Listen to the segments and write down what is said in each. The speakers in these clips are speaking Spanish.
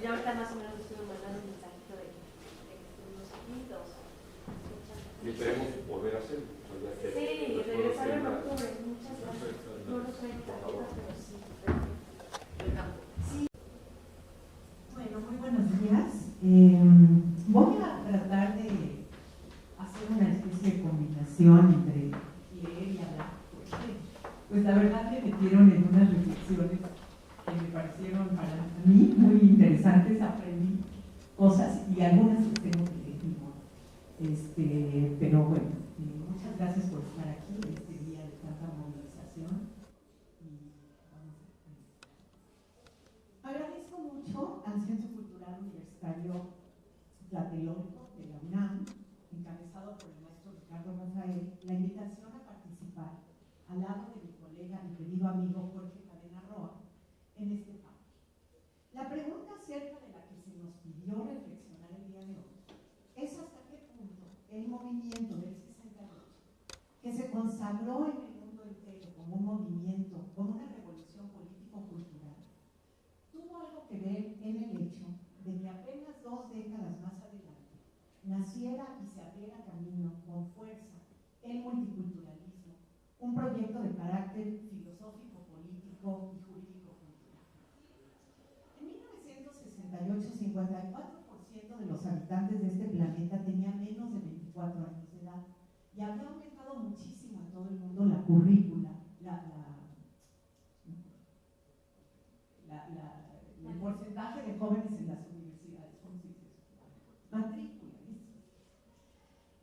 ya ahorita más o menos estuve mandando un mensajito de que estuvimos juntos. Y esperemos poder hacerlo. Sí, regresar en octubre. Muchas gracias. No lo sé, pero sí. Sí. Bueno, muy buenos días. Voy a tratar de hacer una especie de combinación entre leer y hablar, porque pues la verdad me metieron en unas reflexiones que me parecieron para mí muy interesantes. Aprendí cosas y algunas que tengo que decir. Pero bueno, muchas gracias por estar aquí en este día de tanta movilización. Agradezco mucho al Centro Cultural Universitario Tlatelolco de la UNAM, encabezado por el maestro Ricardo Rafael, la invitación a participar al lado de mi colega y querido amigo Jorge Cadena Roa en este panel. La pregunta acerca de la que se nos pidió reflexionar el día de hoy es hasta qué punto el movimiento del 68, que se consagró en el mundo entero como un movimiento, como una revolución político-cultural, tuvo algo que ver en el hecho de que apenas 2 décadas más adelante naciera y se abriera camino con fuerza el multiculturalismo, un proyecto de carácter filosófico, político y jurídico-cultural. En 1968, 54% de los habitantes de este planeta tenían menos de 24 años de edad y había aumentado muchísimo en todo el mundo la currícula, el porcentaje de jóvenes en las universidades, ¿cómo se dice eso? Matrícula.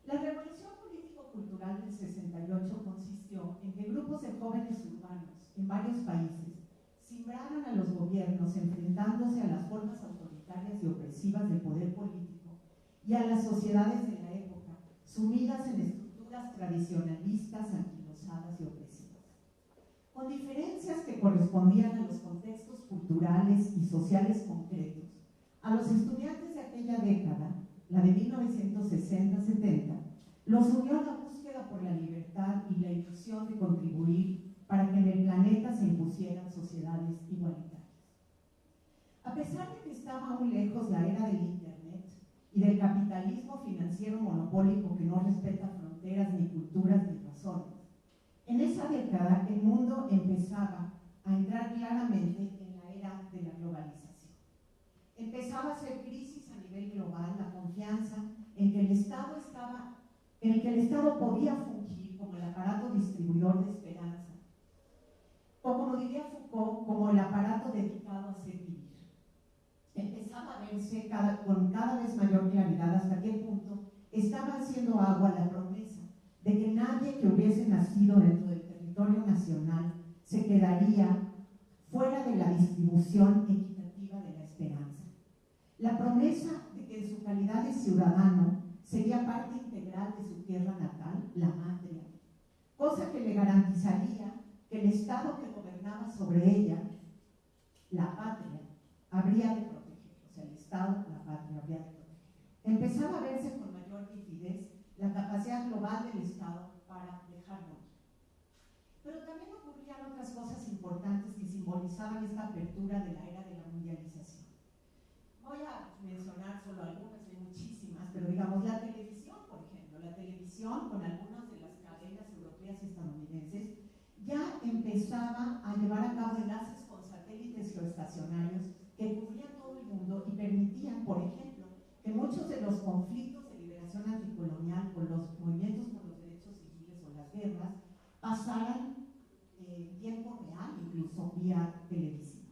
La revolución político-cultural del 68 consistió en que grupos de jóvenes urbanos en varios países simbraron a los gobiernos enfrentándose a las formas autoritarias y opresivas del poder político y a las sociedades de la época, sumidas en estructuras tradicionalistas, anquilosadas y opresivas. Con diferencias que correspondían a los contextos culturales y sociales concretos, a los estudiantes de aquella década, la de 1960-70, los unió la búsqueda por la libertad y la ilusión de contribuir para que en el planeta se impusieran sociedades igualitarias. A pesar de que estaba aún lejos la era del Internet y del capitalismo financiero monopólico que no respeta fronteras ni culturas ni razones, en esa década el mundo empezaba a entrar claramente en la era de la globalización. Empezaba a ser crisis a nivel global la confianza en que el Estado podía fungir como el aparato distribuidor de esperanza, o como diría Foucault, como el aparato dedicado a servir. Empezaba a verse con cada vez mayor claridad hasta qué punto estaba haciendo agua la promesa de que nadie que hubiese nacido dentro del territorio nacional se quedaría fuera de la distribución equitativa de la esperanza. La promesa de que en su calidad de ciudadano sería parte integral de su tierra natal, la patria, cosa que le garantizaría que el Estado que gobernaba sobre ella, la patria, habría de proteger. O sea, el Estado, la patria, habría de proteger. Empezaba a verse con mayor nitidez la capacidad global del Estado para dejar morir. Pero también ocurrían otras cosas importantes que simbolizaban esta apertura de la era de la mundialización. Voy a mencionar solo algunas, hay muchísimas, pero digamos la televisión, por ejemplo. La televisión, con algunas de las cadenas europeas y estadounidenses, ya empezaba a llevar a cabo enlaces con satélites geoestacionarios que cubrían todo el mundo y permitían, por ejemplo, que muchos de los conflictos de liberación anticolonial o los movimientos por los derechos civiles o las guerras pasaran en tiempo real, incluso vía televisiva.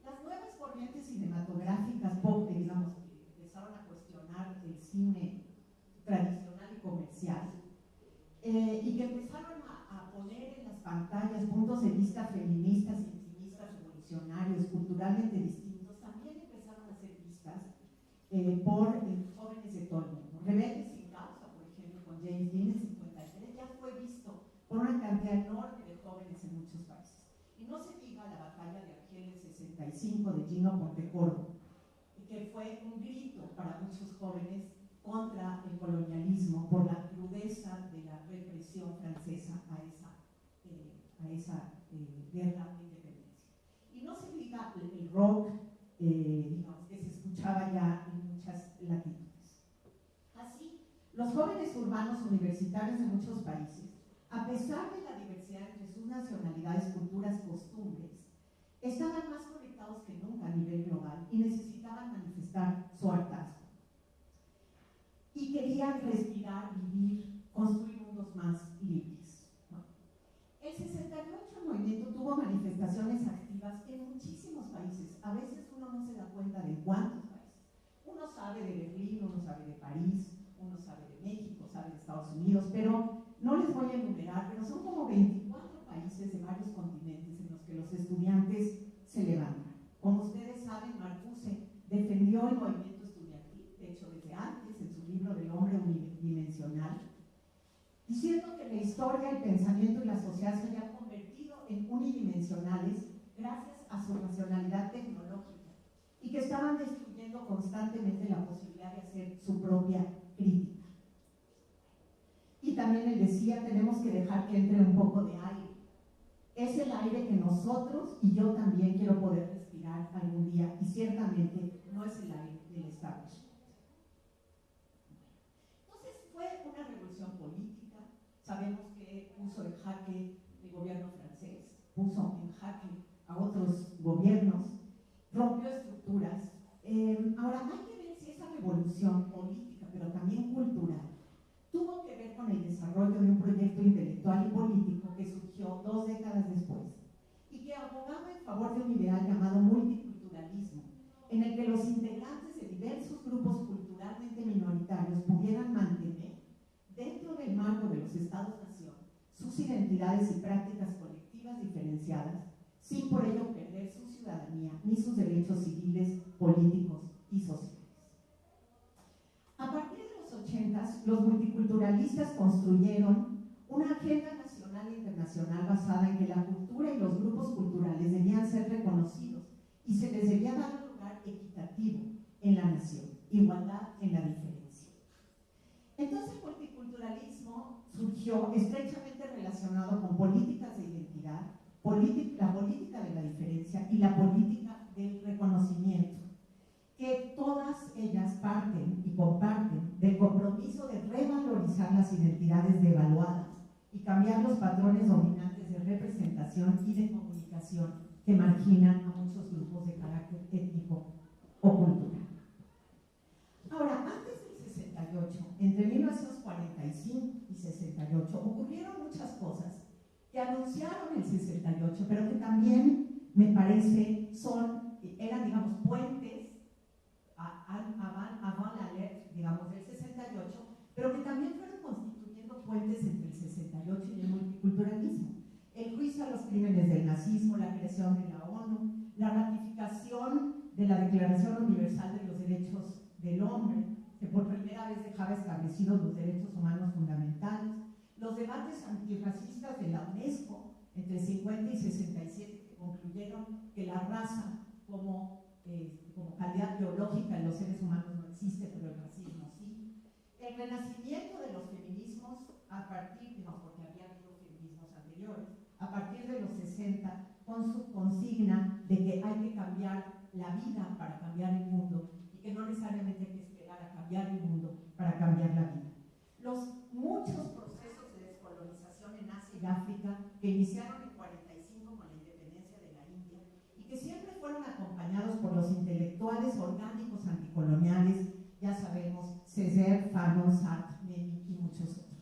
Las nuevas corrientes cinematográficas digamos, que empezaron a cuestionar el cine tradicional y comercial, y que empezaron a poner en las pantallas puntos de vista feministas, intimistas, revolucionarios, culturalmente distintos, también empezaron a ser vistas por jóvenes de todo el mundo. Rebeldes sin causa, por ejemplo, con James Dean en 53, ya fue visto por una cantidad enorme de jóvenes en muchos países. Y no se diga la batalla de Argel en 65 de Gino Pontecorvo, que fue un grito para muchos jóvenes contra el colonialismo por la crudeza de la represión francesa a esa guerra de independencia. Y no se diga el rock, digamos, que se estaba ya en muchas latitudes. Así, los jóvenes urbanos universitarios de muchos países, a pesar de la diversidad entre sus nacionalidades, culturas, costumbres, estaban más conectados que nunca a nivel global y necesitaban manifestar su hartazgo. Y querían respirar, vivir, construir mundos más libres. El 68 el movimiento tuvo manifestaciones activas en muchísimos países. A veces uno no se da cuenta de cuántos países. Uno sabe de Berlín, uno sabe de París, uno sabe de México, sabe de Estados Unidos, pero no les voy a enumerar, pero son como 24 países de varios continentes en los que los estudiantes se levantan. Como ustedes saben, Marcuse defendió el movimiento estudiantil, de hecho desde antes, en su libro del hombre unidimensional, diciendo que la historia, el pensamiento y la sociedad se habían convertido en unidimensionales gracias a su racionalidad tecnológica y que estaban destruyendo constantemente la posibilidad de hacer su propia crítica. Y también él decía, tenemos que dejar que entre un poco de aire. Es el aire que nosotros y yo también quiero poder respirar algún día, y ciertamente no es el aire del establishment. Entonces fue una revolución política. Sabemos que puso en jaque el gobierno francés, puso en jaque a otros gobiernos, rompió estructuras. Ahora hay que ver si esa revolución política, pero también cultural, tuvo que ver con el desarrollo de un proyecto intelectual y político que surgió 2 décadas después y que abogaba en favor de un ideal llamado multiculturalismo, en el que los integrantes de diversos grupos culturalmente minoritarios pudieran mantener, dentro del marco de los Estados-nación, sus identidades y prácticas colectivas diferenciadas, sin por ello perder su ciudadanía ni sus derechos civiles, políticos y sociales. A partir de los 80s, los multiculturalistas construyeron una agenda nacional e internacional basada en que la cultura y los grupos culturales debían ser reconocidos y se les debía dar un lugar equitativo en la nación, igualdad en la diferencia. Entonces el multiculturalismo surgió estrechamente relacionado con políticas de identidad, la política de la diferencia y la política del reconocimiento, que todas ellas parten y comparten del compromiso de revalorizar las identidades devaluadas y cambiar los patrones dominantes de representación y de comunicación que marginan a muchos grupos de carácter étnico o cultural. Ahora, antes del 68, entre 1945 y 68, ocurrieron muchas cosas que anunciaron el 68, pero que también, me parece, eran, digamos, puentes avant l'alerte, digamos, del 68, pero que también fueron constituyendo puentes entre el 68 y el multiculturalismo. El juicio a los crímenes del nazismo, la creación de la ONU, la ratificación de la Declaración Universal de los Derechos del Hombre, que por primera vez dejaba establecidos los derechos humanos fundamentales, los debates antirracistas de la UNESCO entre 50 y 67, que concluyeron que la raza como calidad biológica en los seres humanos no existe, pero el racismo sí. El renacimiento de los feminismos a partir, porque había habido feminismos anteriores, a partir de los 60, con su consigna de que hay que cambiar la vida para cambiar el mundo y que no necesariamente hay que esperar a cambiar el mundo para cambiar la vida. Los muchos procesos de descolonización en Asia y África que iniciaron en 45 con la independencia de la India y que siempre fueron acompañados por los intelectuales orgánicos anticoloniales, ya sabemos, Césaire, Fanon, Sartre, Lenin y muchos otros.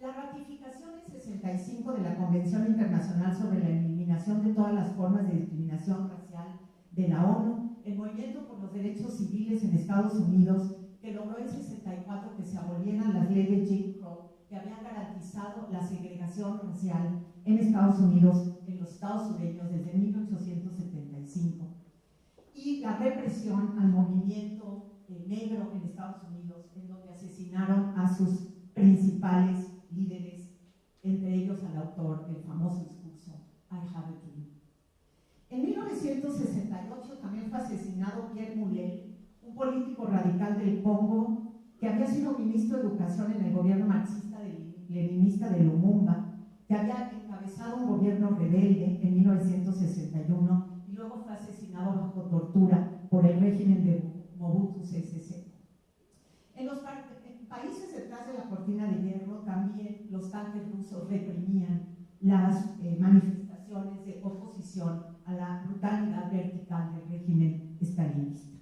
La ratificación en 65 de la Convención Internacional sobre la Eliminación de todas las formas de discriminación racial de la ONU, el movimiento por los derechos civiles en Estados Unidos, que logró en 64 que se abolieran las leyes Jim Crow, que habían garantizado la segregación racial en Estados Unidos, en los estados sureños desde 1875, y la represión al movimiento negro en Estados Unidos, en donde asesinaron a sus principales líderes, entre ellos al autor del famoso discurso I Have a Dream. En 1968 también fue asesinado Pierre Mulel, un político radical del Congo que había sido ministro de Educación en el gobierno marxista-leninista de Lumumba, que había encabezado un gobierno rebelde en 1961 y luego fue asesinado bajo tortura por el régimen de Mobutu Sese Seko. En los países detrás de la cortina de hierro también los tanques rusos reprimían las manifestaciones de oposición a la brutalidad vertical del régimen stalinista.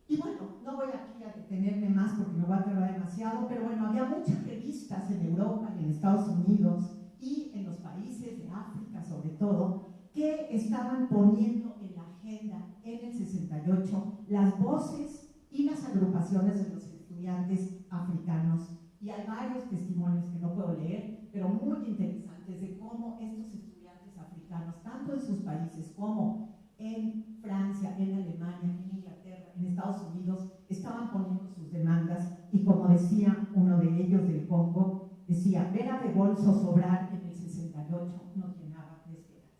Y bueno, no voy aquí a detenerme más porque me voy a tardar demasiado, pero bueno, había muchas revistas en Europa y en Estados Unidos y en los países de África sobre todo, que estaban poniendo en la agenda en el 68 las voces y las agrupaciones de los estudiantes africanos. Y hay varios testimonios que no puedo leer, pero muy interesantes de cómo estos estudiantes africanos, tanto en sus países como en Francia, en Alemania, en Inglaterra, en Estados Unidos, estaban poniendo sus demandas y como decía uno de ellos del Congo, decía, ver a De Gaulle zozobrar en el 68 nos llenaba de esperanza.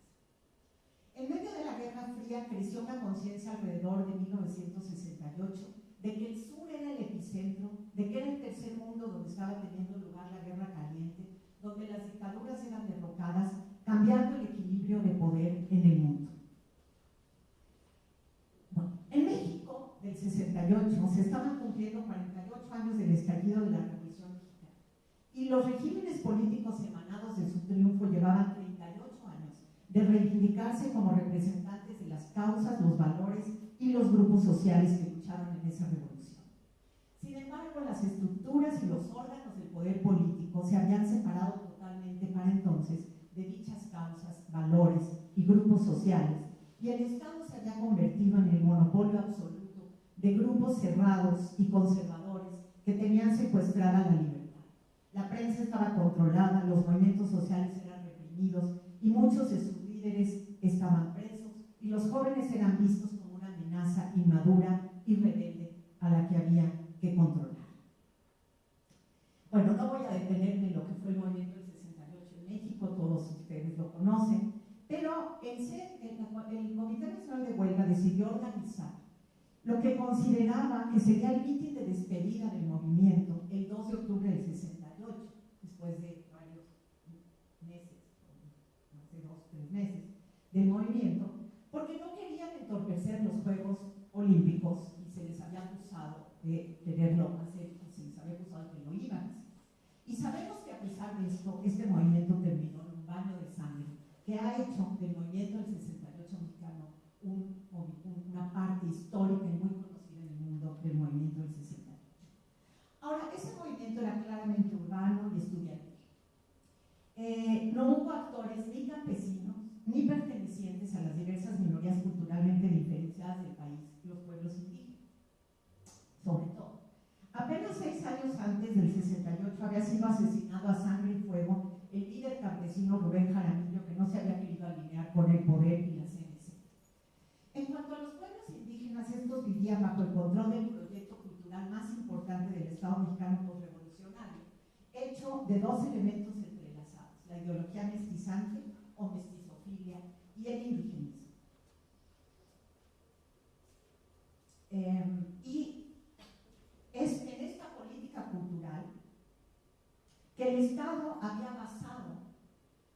En medio de la Guerra Fría creció una conciencia alrededor de 1968 de que el sur era el epicentro, de que era el tercer mundo donde estaba teniendo lugar la Guerra Caliente, donde las dictaduras eran derrocadas, cambiando el equilibrio de poder en el mundo. Bueno, en México, del 68, se estaban cumpliendo 48 años del estallido de la Revolución Mexicana y los regímenes políticos emanados de su triunfo llevaban 38 años de reivindicarse como representantes de las causas, los valores y los grupos sociales que lucharon en esa revolución. Sin embargo, las estructuras y los órganos del poder político se habían separado totalmente para entonces de dichas causas, valores y grupos sociales, y el Estado se había convertido en el monopolio absoluto de grupos cerrados y conservadores que tenían secuestrada la libertad. La prensa estaba controlada, los movimientos sociales eran reprimidos y muchos de sus líderes estaban presos y los jóvenes eran vistos como una amenaza inmadura y rebelde a la que había que controlar. Bueno, no voy a detenerme en lo que fue el movimiento del 68 en México, todos ustedes lo conocen, pero el Comité Nacional de Huelga decidió organizar lo que consideraba que sería el mitin de despedida del movimiento el 2 de octubre del 68, después de varios meses, más de 2 o 3 meses del movimiento, porque no querían entorpecer los Juegos Olímpicos y se les había acusado de quererlo hacer, o se les había acusado de que lo iban a hacer. Y sabemos que a pesar de esto, este movimiento terminó en un baño de sangre que ha hecho del movimiento del 68 mexicano una parte histórica y muy conocida en el mundo del movimiento del 68. Ahora, ese movimiento era claramente urbano y estudiantil. No hubo actores ni campesinos ni pertenecientes a las diversas minorías culturalmente diferenciadas del país, los pueblos indígenas, sobre todo. Apenas 6 años antes del 68 había sido asesinado a sangre y fuego el líder campesino Rubén Jaramillo, que no se había querido alinear con el poder y la CNC. En cuanto a los pueblos indígenas, estos vivían bajo el control del proyecto cultural más importante del Estado mexicano postrevolucionario, hecho de 2 elementos entrelazados, la ideología mestizante o mestizofilia y el indigenismo. Y es en esta política cultural que el Estado había basado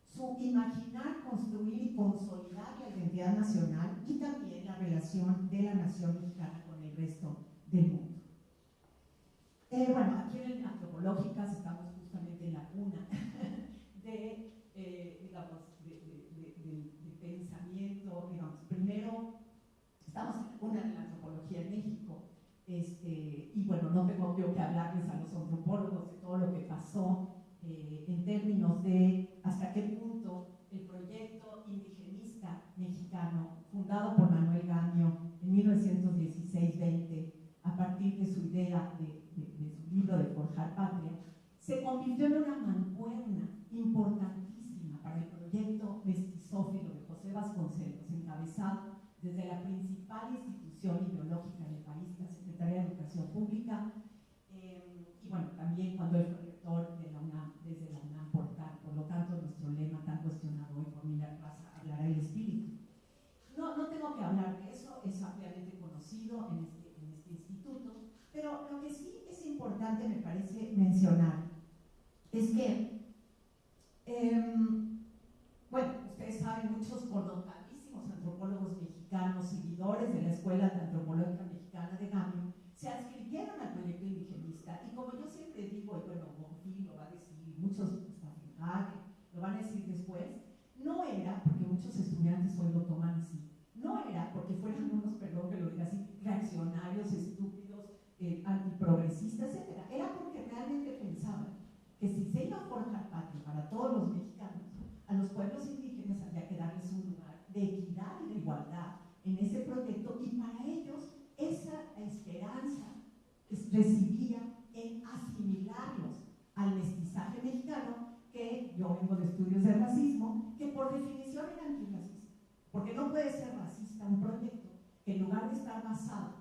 su imaginar, construir y consolidar la identidad nacional y también la relación de la nación mexicana con el resto del mundo. Bueno, aquí en Antropológicas estamos justamente en la cuna de, digamos, de pensamiento, digamos, primero estamos en la cuna de la antropología en México, y bueno, no tengo yo que hablarles a los antropólogos de todo lo que pasó en términos de hasta qué punto el proyecto indigenista mexicano, fundado por Manuel Gamio en 1916-20, a partir de su idea de su libro de Forjar Patria, se convirtió en una mancuerna importantísima para el proyecto mestizófilo de José Vasconcelos, encabezado desde la principal institución ideológica del país, la Secretaría de Educación Pública, y bueno, también cuando él fue rector de la UNAM, desde la UNAM por lo tanto nuestro lema tan cuestionado hoy por Miller Raza, hablará el espíritu. No tengo que hablar de eso, es ampliamente conocido en este instituto, pero lo que sí es importante, me parece, mencionar es que, bueno, ustedes saben, muchos connotadísimos antropólogos mexicanos, seguidores de la Escuela de Antropología Mexicana, racista, y como yo siempre digo, y bueno, Bonfil lo va a decir, y muchos, lo van a decir después, no era, porque muchos estudiantes hoy lo toman así, no era porque fueran unos, perdón que lo diga así, reaccionarios, estúpidos, antiprogresistas, etc. Era porque realmente pensaban que si se iba a forjar patria para todos los mexicanos, a los pueblos indígenas había que darles un lugar de equidad y de igualdad en ese proyecto, y para ellos esa esperanza residía en asimilarlos al mestizaje mexicano, que yo vengo de estudios de racismo, que por definición era antirracista, porque no puede ser racista un proyecto que en lugar de estar basado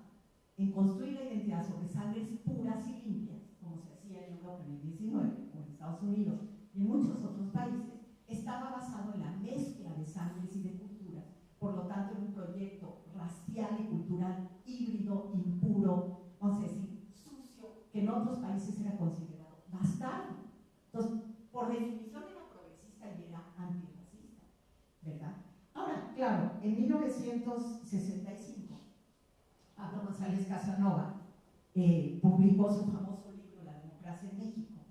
en construir la identidad sobre sangres puras y limpias, como se hacía en Europa en el 19, o en Estados Unidos y en muchos otros países, estaba basado en la mezcla de sangres y de culturas, por lo tanto en un proyecto racial y cultural híbrido, impuro, vamos a decir, sucio, que en otros países era considerado bastardo. Entonces, por definición era progresista y era antirracista, ¿verdad? Ahora, claro, en 1965, Pablo González Casanova publicó su famoso libro La democracia en México,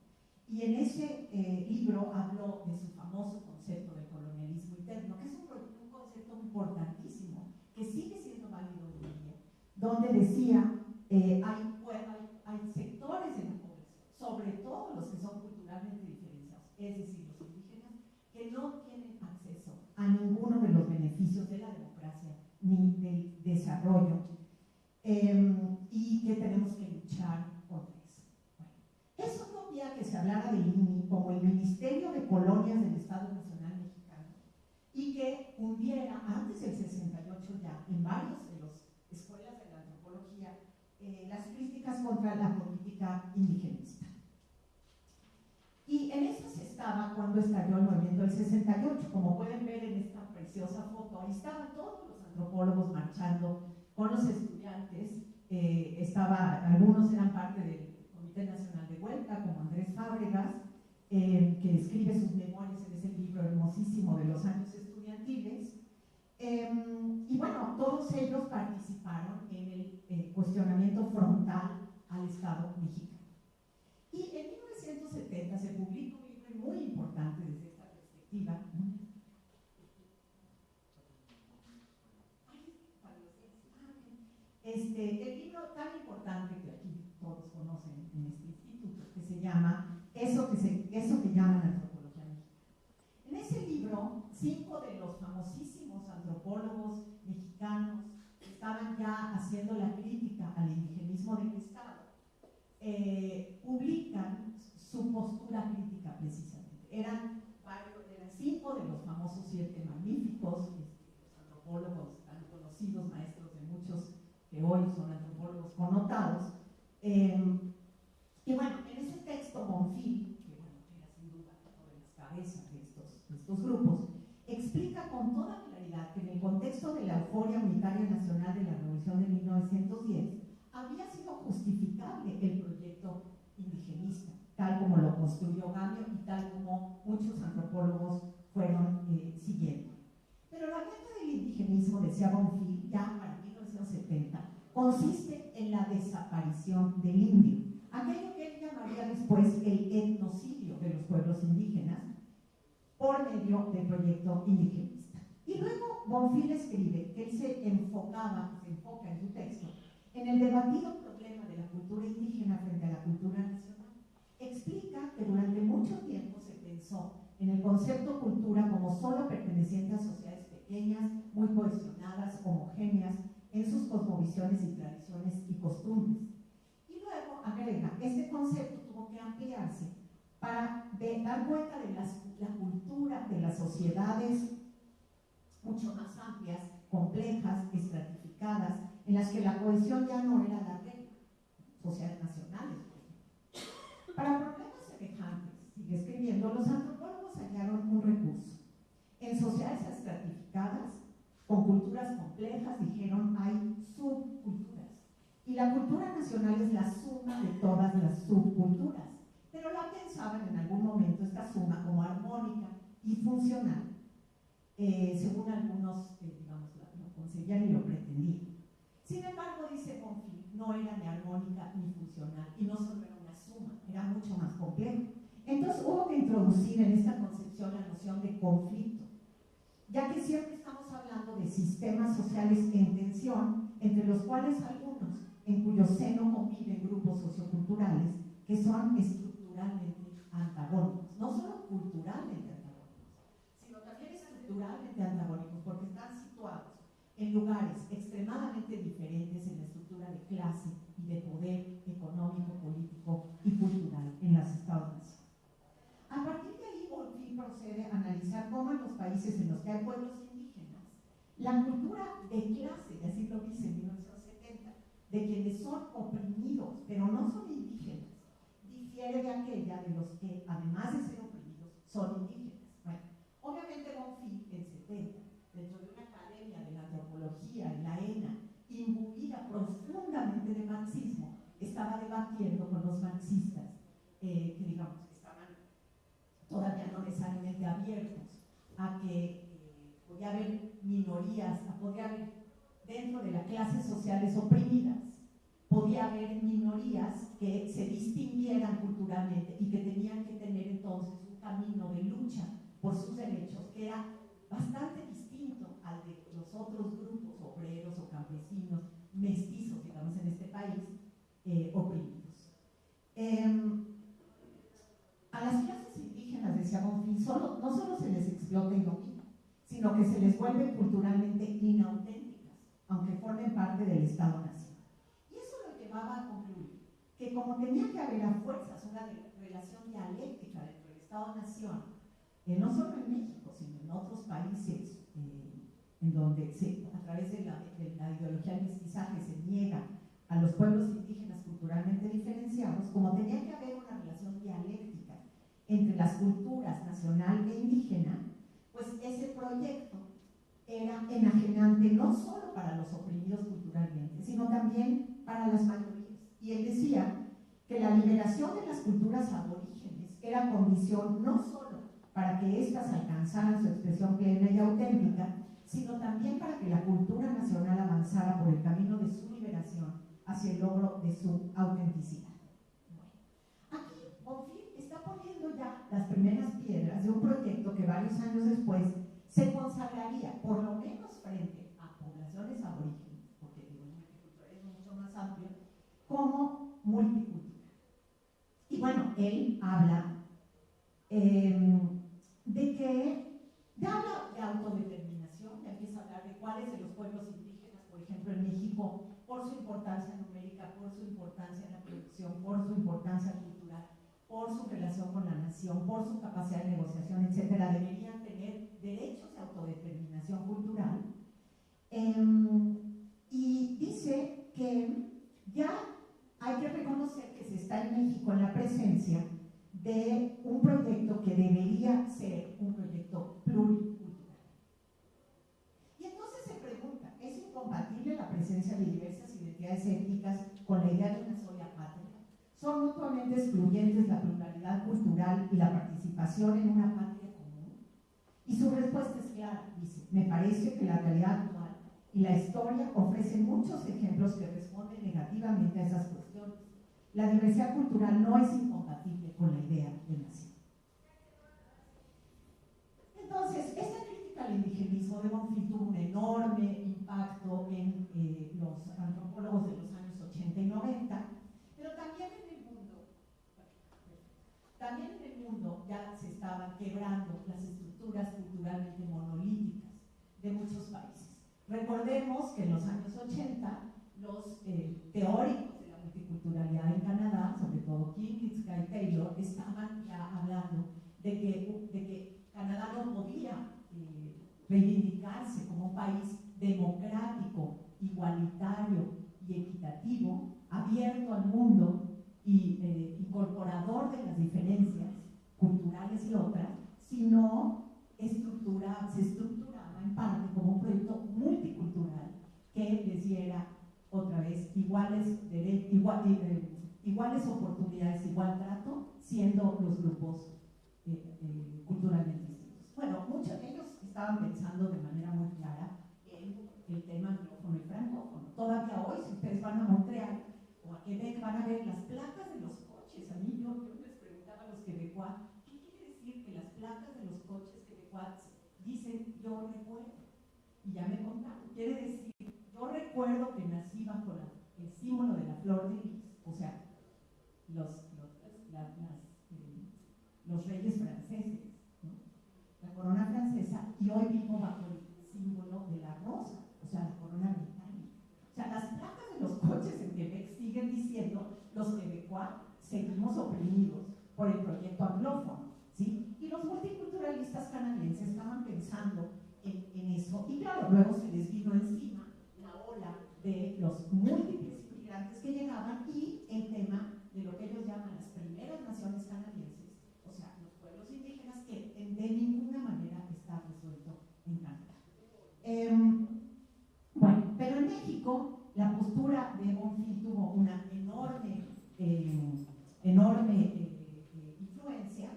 y en ese libro habló de su famoso concepto de colonialismo interno, que es un concepto importantísimo, que sigue siendo válido hoy en día, donde decía, hay sectores de la población, sobre todo los que son culturalmente diferenciados, es decir, los indígenas, que no tienen acceso a ninguno de los beneficios de la democracia ni del desarrollo, y que tenemos que luchar contra eso. Bueno, eso no había que se hablara del INI como el Ministerio de Colonias del Estado Nacional Mexicano, y que hundiera antes del 68 ya en varios de las escuelas de la antropología las críticas contra la política indigenista. Y en esas estaba cuando estalló el movimiento del 68. Como pueden ver en esta preciosa foto, ahí estaban todos los antropólogos marchando con los estudiantes. Algunos eran parte del Comité Nacional de Huelga, como Andrés Fábregas, que escribe sus memorias en ese libro hermosísimo de los años estudiantiles. Y bueno, todos ellos participaron en el cuestionamiento frontal al Estado mexicano. Y en 1970 se publica un libro muy importante desde esta perspectiva. El libro tan importante que aquí todos conocen en este instituto, que se llama Eso que llaman antropología mexicana. En ese libro, 5 de los famosísimos antropólogos mexicanos que estaban ya haciendo la crítica al indigenismo del Estado, publican su postura crítica precisamente. Eran 5 de los famosos 7 magníficos, los antropólogos tan conocidos, maestros de muchos que hoy son antropólogos connotados. Y bueno, en ese texto Bonfil, que bueno, era sin duda uno de las cabezas de estos grupos, explica con toda claridad que en el contexto de la euforia unitaria nacional de la Revolución de 1910 había sido justificable el proyecto indigenista, tal como lo construyó Gamio y tal como muchos antropólogos fueron siguiendo. Pero la meta del indigenismo, decía Bonfil, ya para 1970, consiste en la desaparición del indio, aquello que él llamaría después el etnocidio de los pueblos indígenas por medio del proyecto indigenista. Y luego Bonfil escribe que él se enfoca en su texto en el debatido problema de la cultura indígena frente a la cultura nacional. Explica que durante mucho tiempo se pensó en el concepto cultura como solo perteneciente a sociedades pequeñas, muy cohesionadas, homogéneas en sus cosmovisiones y tradiciones y costumbres. Y luego agrega, este concepto tuvo que ampliarse para dar cuenta de la cultura de las sociedades mucho más amplias, complejas, estratificadas, en las que la cohesión ya no era la regla, sociedades nacionales, por ejemplo. Para problemas semejantes, sigue escribiendo, los antropólogos hallaron un recurso. En sociedades estratificadas, con culturas complejas, dijeron, hay subculturas. Y la cultura nacional es la suma de todas las subculturas. Pero la pensaban en algún momento esta suma como armónica y funcional. Según algunos, digamos, lo conseguían y lo pretendían. Sin embargo, dice Bonfil, no era ni armónica ni funcional, y no solo era una suma, era mucho más complejo. Entonces hubo que introducir en esta concepción la noción de conflicto, ya que siempre estamos hablando de sistemas sociales en tensión, entre los cuales algunos, en cuyo seno conviven grupos socioculturales que son estructuralmente antagónicos, no solo culturalmente antagónicos, sino también estructuralmente antagónicos, porque están situados en lugares extremadamente diferentes en la estructura de clase y de poder económico, político y cultural en los Estados-Nación. A partir de ahí, Bonfim procede a analizar cómo en los países en los que hay pueblos indígenas, la cultura de clase, y así lo dice en 1970, de quienes son oprimidos, pero no son indígenas, difiere de aquella de los que, además de ser oprimidos, son indígenas. Bueno, obviamente Bonfim, en 70, dentro de una academia de la antropología, en la ENA, imbuida profundamente de marxismo, estaba debatiendo con los marxistas, que digamos, todavía no necesariamente abiertos a que podía haber minorías, podía haber dentro de las clases sociales oprimidas, podía haber minorías que se distinguieran culturalmente y que tenían que tener entonces un camino de lucha por sus derechos que era bastante distinto al de los otros grupos obreros o campesinos, mestizos, digamos, en este país, oprimidos. A las clases indígenas, decía Bonfim, no solo se les explota y domina, sino que se les vuelve culturalmente inauténticas, aunque formen parte del Estado-Nación. Y eso lo llevaba a concluir que como tenía que haber a fuerzas una relación dialéctica dentro del Estado-Nación, no solo en México, sino en otros países en donde a través de la ideología del mestizaje se niega a los pueblos indígenas culturalmente diferenciados, como tenía que haber una relación dialéctica entre las culturas nacional e indígena, pues ese proyecto era enajenante no solo para los oprimidos culturalmente, sino también para las mayorías. Y él decía que la liberación de las culturas aborígenes era condición no solo para que éstas alcanzaran su expresión plena y auténtica, sino también para que la cultura nacional avanzara por el camino de su liberación hacia el logro de su autenticidad. Bueno, aquí Bonfim está poniendo ya las primeras piedras de un proyecto que varios años después se consagraría, por lo menos frente a poblaciones aborígenes, porque digo, el multiculturalismo es mucho más amplio, como multicultural. Y bueno, él habla de que ya habla de autodeterminación, ya empieza a hablar de cuáles de los pueblos indígenas, por ejemplo en México, por su importancia numérica, por su importancia en la producción, por su importancia cultural, por su relación con la nación, por su capacidad de negociación, etcétera, deberían tener derechos de autodeterminación cultural. Y dice que ya hay que reconocer que se está en México en la presencia de un proyecto que debería ser un proyecto pluricultural. Y entonces se pregunta, ¿es incompatible la presencia de diversas identidades étnicas con la idea de una sola patria? ¿Son mutuamente excluyentes la pluralidad cultural y la participación en una patria común? Y su respuesta es clara, dice, me parece que la realidad actual y la historia ofrecen muchos ejemplos que responden negativamente a esas cuestiones. La diversidad cultural no es incompatible con la idea de nación. Entonces, esta crítica al indigenismo de Bonfim tuvo un enorme impacto en los antropólogos de los años 80 y 90, pero también en el mundo ya se estaban quebrando las estructuras culturalmente monolíticas de muchos países. Recordemos que en los años 80 los teóricos de la multiculturalidad en Canadá, sobre todo Kingitzka y Taylor, estaban ya hablando de que Canadá no podía reivindicarse como un país democrático, igualitario y equitativo, abierto al mundo y incorporador de las diferencias culturales y otras, sino se estructuraba en parte como un proyecto multicultural que les diera otra vez iguales oportunidades, igual trato, siendo los grupos culturalmente distintos. Bueno, muchos de ellos estaban pensando de manera muy clara en el tema anglófono y francófono. Todavía hoy, si ustedes van a Montreal o a Quebec, van a ver las placas de los coches. A mí ya me contaron. Quiere decir, yo recuerdo que nací bajo el símbolo de la flor de lis, o sea, los reyes franceses, ¿no? La corona francesa, y hoy vivo bajo el símbolo de la rosa, o sea, la corona británica. O sea, las placas de los coches en Quebec siguen diciendo los quebecois seguimos oprimidos por el proyecto anglófono, ¿sí? Y los multiculturalistas canadienses estaban pensando en eso, y claro, luego se les vino encima la ola de los múltiples inmigrantes que llegaban y el tema de lo que ellos llaman las primeras naciones canadienses, o sea, los pueblos indígenas, que de ninguna manera está resuelto en Canadá. Bueno, pero en México la postura de Bonfil tuvo una enorme influencia.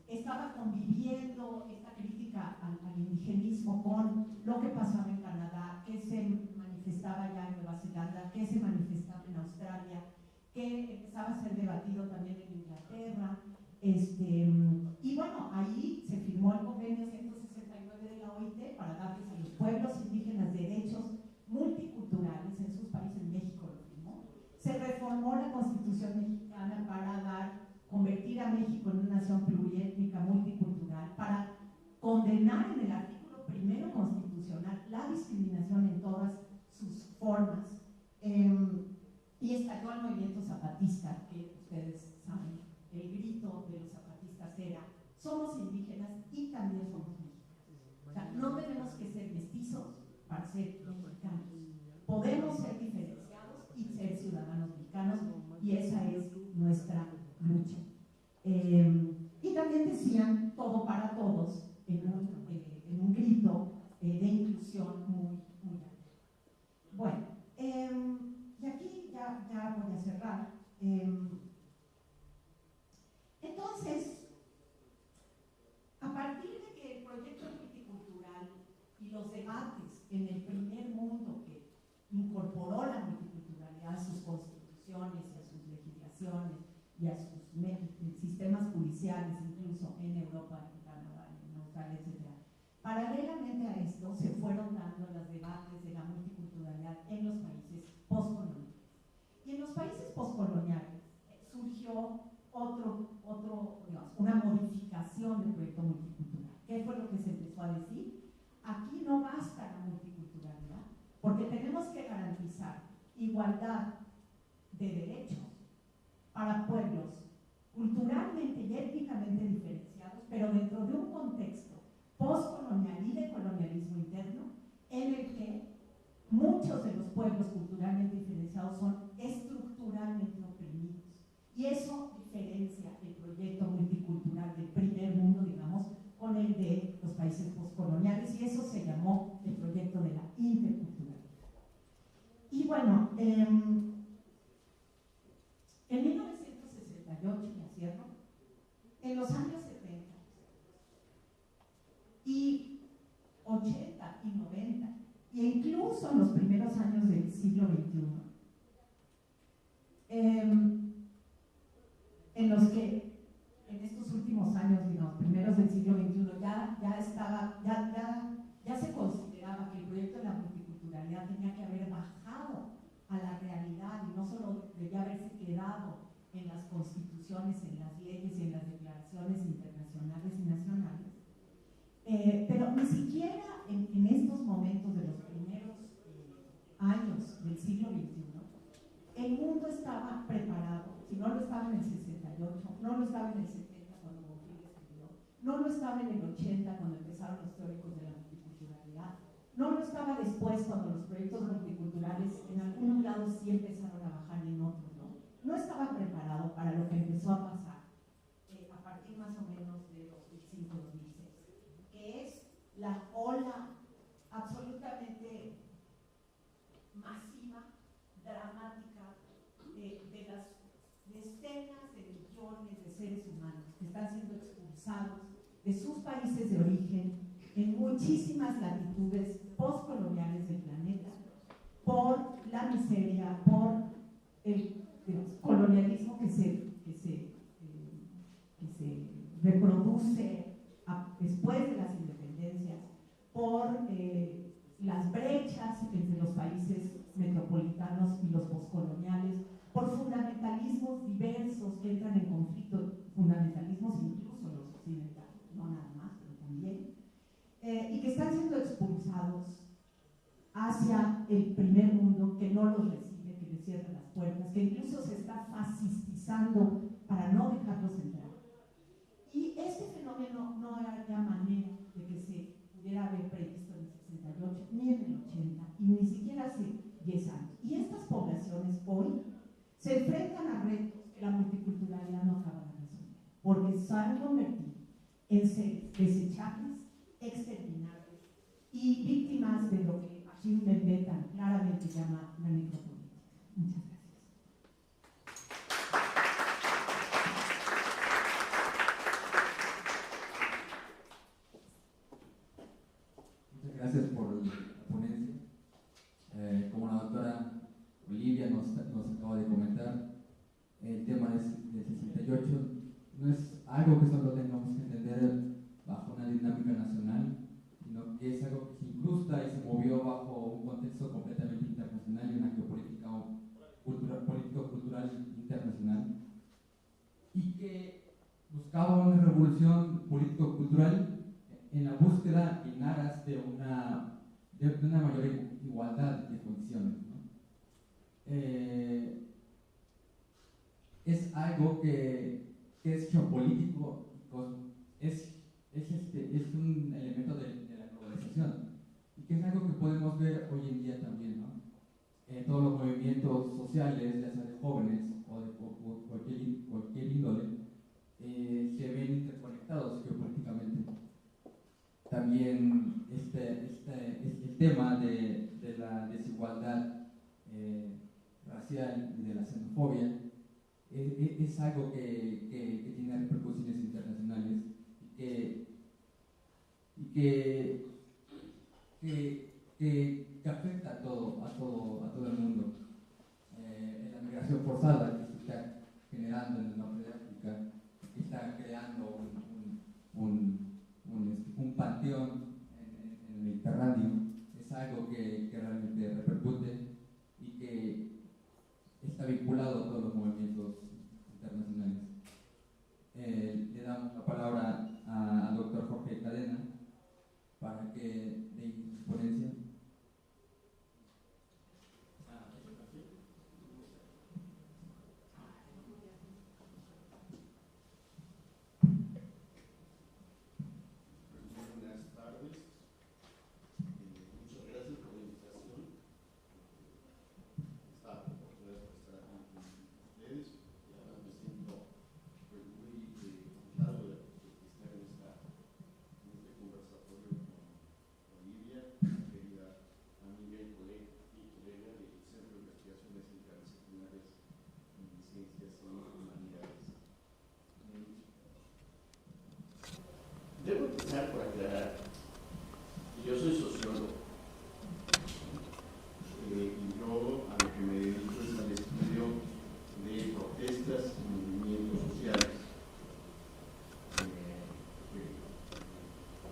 Estaba conviviendo esta crítica al indigenismo con lo que pasaba en Canadá, que se manifestaba ya en Nueva Zelanda, que se manifestaba en Australia, que empezaba a ser debatido también en Inglaterra. Y bueno, ahí se firmó el convenio 169 de la OIT para darles a los pueblos indígenas derechos multiculturales en sus países. En México lo firmó. Se reformó la Constitución mexicana para convertir a México en una nación pluriétnica, multicultural, para condenar en el artículo primero constitucional la discriminación en todas sus formas. Y estalló el movimiento zapatista, que ustedes saben, el grito de los zapatistas era: somos indígenas y también somos mexicanos. O sea, no tenemos que ser mestizos para ser mexicanos. Podemos ser diferenciados y ser ciudadanos mexicanos, y esa es nuestra lucha. Y también decían todo para todos en un grito de inclusión muy alto. Bueno, y aquí ya voy a cerrar. Entonces, a partir de que el proyecto multicultural y los debates en el primer mundo, que incorporó la multiculturalidad a sus constituciones y a sus legislaciones y a sus sistemas judiciales, incluso en Europa, en Canadá, en Australia, etc. Paralelamente a esto, se fueron dando los debates de la multiculturalidad en los países postcoloniales. Y en los países postcoloniales surgió una modificación del proyecto multicultural. ¿Qué fue lo que se empezó a decir? Aquí no basta la multiculturalidad, porque tenemos que garantizar igualdad de derechos para pueblos culturalmente y étnicamente diferenciados, pero dentro de un contexto postcolonial y de colonialismo interno, en el que muchos de los pueblos culturalmente diferenciados son estructuralmente oprimidos. Y eso diferencia el proyecto multicultural del primer mundo, digamos, con el de los países postcoloniales, y eso se llamó el proyecto de la interculturalidad. Y bueno, en 1968, ya cierro, en los años 70 y 80 y 90, e incluso en los primeros años del siglo XXI, en los que en estos últimos años, digamos, primeros del siglo XXI, ya se consideraba que el proyecto de la multiculturalidad tenía que haber bajado a la realidad y no solo debía haberse quedado en las constituciones, en las leyes y en las declaraciones internacionales y nacionales. Pero ni siquiera en estos momentos de los primeros años del siglo XXI, el mundo estaba preparado. Si no lo estaba en el 68, no lo estaba en el 70 cuando Bonfil escribió, no lo estaba en el 80 cuando empezaron los teóricos de la multiculturalidad, no lo estaba después cuando los proyectos multiculturales en algunos lados sí empezaron a bajar y en otros no. No estaba preparado para lo que empezó a pasar a partir más o menos de 2005-2006, que es la ola absolutamente masiva, dramática, de las decenas de millones de seres humanos que están siendo expulsados de sus países de origen en muchísimas latitudes postcoloniales del planeta por la miseria, por el colonialismo que se reproduce después de las independencias, por las brechas entre los países metropolitanos y los postcoloniales, por fundamentalismos diversos que entran en conflicto, fundamentalismos incluso los occidentales, no nada más, pero también, y que están siendo expulsados hacia el primer mundo, que no los recibe, que les cierra las puertas, que incluso se está fascistizando para no dejarlos entrar. Y este fenómeno no había manera de que se pudiera haber previsto en el 68, ni en el 80, y ni siquiera hace 10 años. Y estas poblaciones hoy se enfrentan a retos que la multiculturalidad no acaba de resolver, porque se han convertido en seres desechables, exterminables y víctimas de lo que Achim Mbembe tan claramente llama la necropolítica. Muchas gracias. Gracias por la ponencia. Como la doctora Olivia nos acaba de comentar, el tema del 68 no es algo que solo tengamos que entender bajo una dinámica nacional, sino que es algo que se incrusta y se movió bajo un contexto completamente internacional y una geopolítica político-cultural internacional, y que buscaba una revolución político-cultural en la búsqueda en aras de una mayor igualdad de condiciones, ¿no? Es algo que es geopolítico, es un elemento de la globalización, y que es algo que podemos ver hoy en día también, ¿no? Todos los movimientos sociales, ya sea de jóvenes o de cualquier índole, se ven interconectados geopolíticamente. También el tema de la desigualdad racial y de la xenofobia es algo que tiene repercusiones internacionales y que afecta a todo el mundo. La migración forzada que se está generando en el norte de África, que está creando un panteón en el Mediterráneo, es algo que realmente repercute y que está vinculado a todos los movimientos internacionales. Le damos la palabra al doctor Jorge Cadena para que dé su ponencia. Debo empezar por aclarar que yo soy sociólogo y yo a lo que me dedico es al estudio de protestas y movimientos sociales.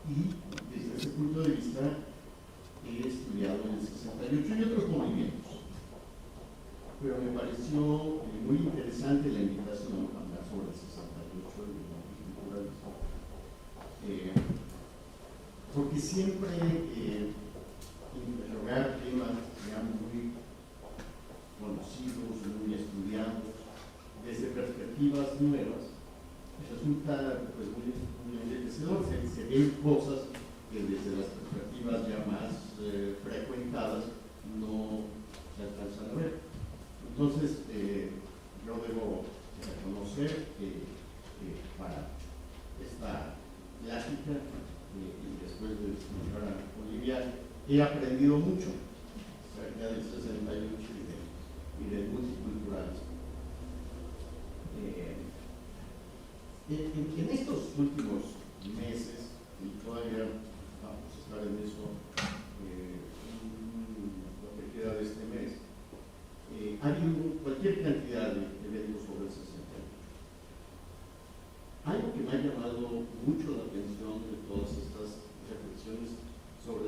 Y desde ese punto de vista he estudiado en el 68 y otros movimientos. Pero me pareció muy interesante la invitación a hablar sobre el 68 y el multiculturalismo. Porque siempre interrogar temas ya muy conocidos, muy estudiados, desde perspectivas nuevas, resulta pues, muy enriquecedor. Se ven cosas que desde las perspectivas ya más frecuentadas no se alcanzan a ver. Entonces, yo debo reconocer que para esta plática y después de escuchar a Olivia, he aprendido mucho acerca del 68 y del multiculturalismo. En estos últimos meses, y todavía vamos a estar en eso lo que queda de este mes, ha habido cualquier cantidad de eventos sobre el 68. Algo que me ha llamado mucho la atención de todas estas reflexiones sobre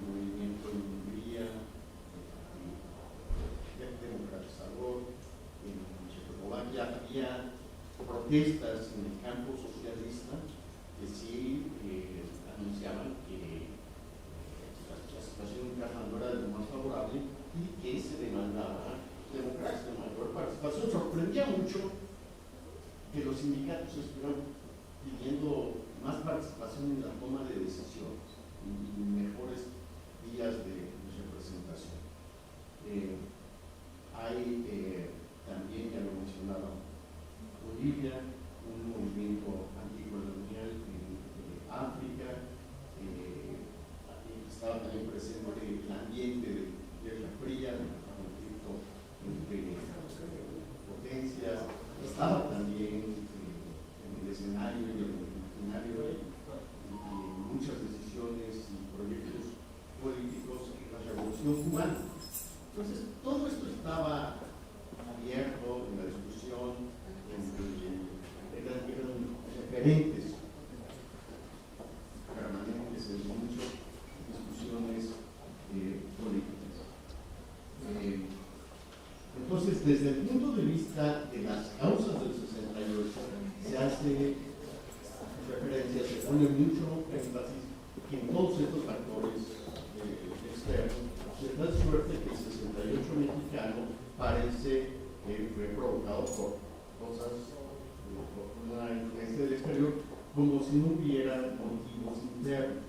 movimiento en Hungría, democratizador, en Checoslovaquia había protestas en el campo socialista que sí anunciaban que la situación interna no era de lo más favorable y que se demandaba democracia, mayor participación. Sorprendía mucho que los sindicatos estuvieran pidiendo más participación en la toma de decisiones y mejores vías de representación. Hay también, ya lo mencionaba Bolivia, un movimiento anticolonial en África, estaba también presente el ambiente de Guerra Fría, el conflicto entre potencias, estaba también en el escenario y en el imaginario y muchas decisiones y proyectos políticos en la Revolución Cubana. Entonces, todo esto estaba abierto en la discusión, eran referentes permanentes en muchas discusiones políticas. Entonces, desde el punto de vista de las causas del 68, se hace referencia, se pone mucho énfasis en todos estos factores externos, de tal suerte que el 68 mexicano parece que fue provocado por cosas, por una influencia del exterior, como si no hubiera motivos internos,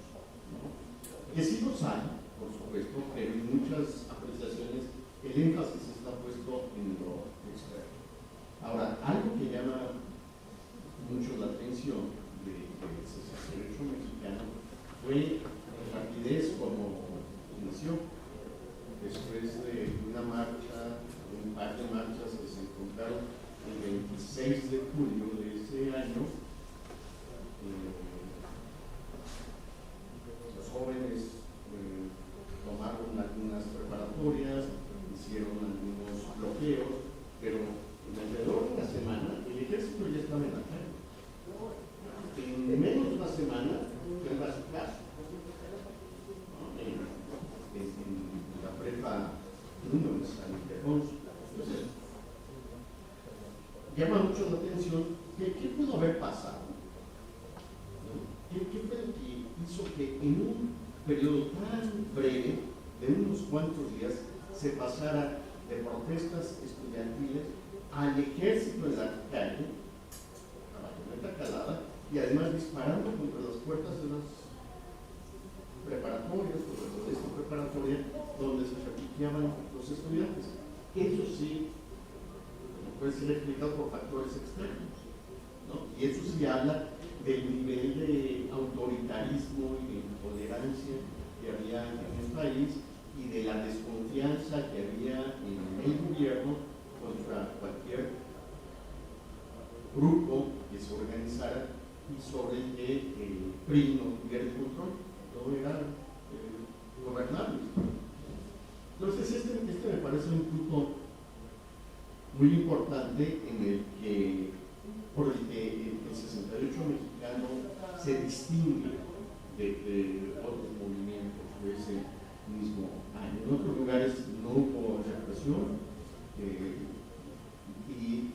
¿no? Que sí los hay, por supuesto, pero en muchas apreciaciones el énfasis está puesto en lo externo. Ahora, algo que llama mucho la atención del 68 mexicano fue la rapidez como inició. Después de una marcha, un par de marchas que se encontraron el 26 de julio de ese año, los jóvenes tomaron algunas preparatorias, hicieron algunos bloqueos, pero alrededor de una semana el ejército ya estaba en la calle. En menos de una semana fue a su casa, ¿no? En la prepa número de San Ildefonso. Entonces, llama mucho la atención qué pudo haber pasado, ¿no? ¿Qué fue lo que hizo que en un periodo tan breve de unos cuantos días se pasara de protestas estudiantiles al ejército en la calle, a la camioneta calada, y además disparando contra las puertas de las preparatorias, de esta preparatoria, donde se refugiaban los estudiantes? Eso sí puede ser explicado por factores externos, ¿no? Y eso sí habla del nivel de autoritarismo y de intolerancia que había en el país y de la desconfianza que había en el gobierno contra cualquier grupo que se organizara y sobre el que el PRI no tuviera el control. Todo era gobernable. Entonces, este me parece un punto muy importante en el que, por el que el 68 mexicano se distingue de otros movimientos de ese mismo año. En otros lugares no hubo represión y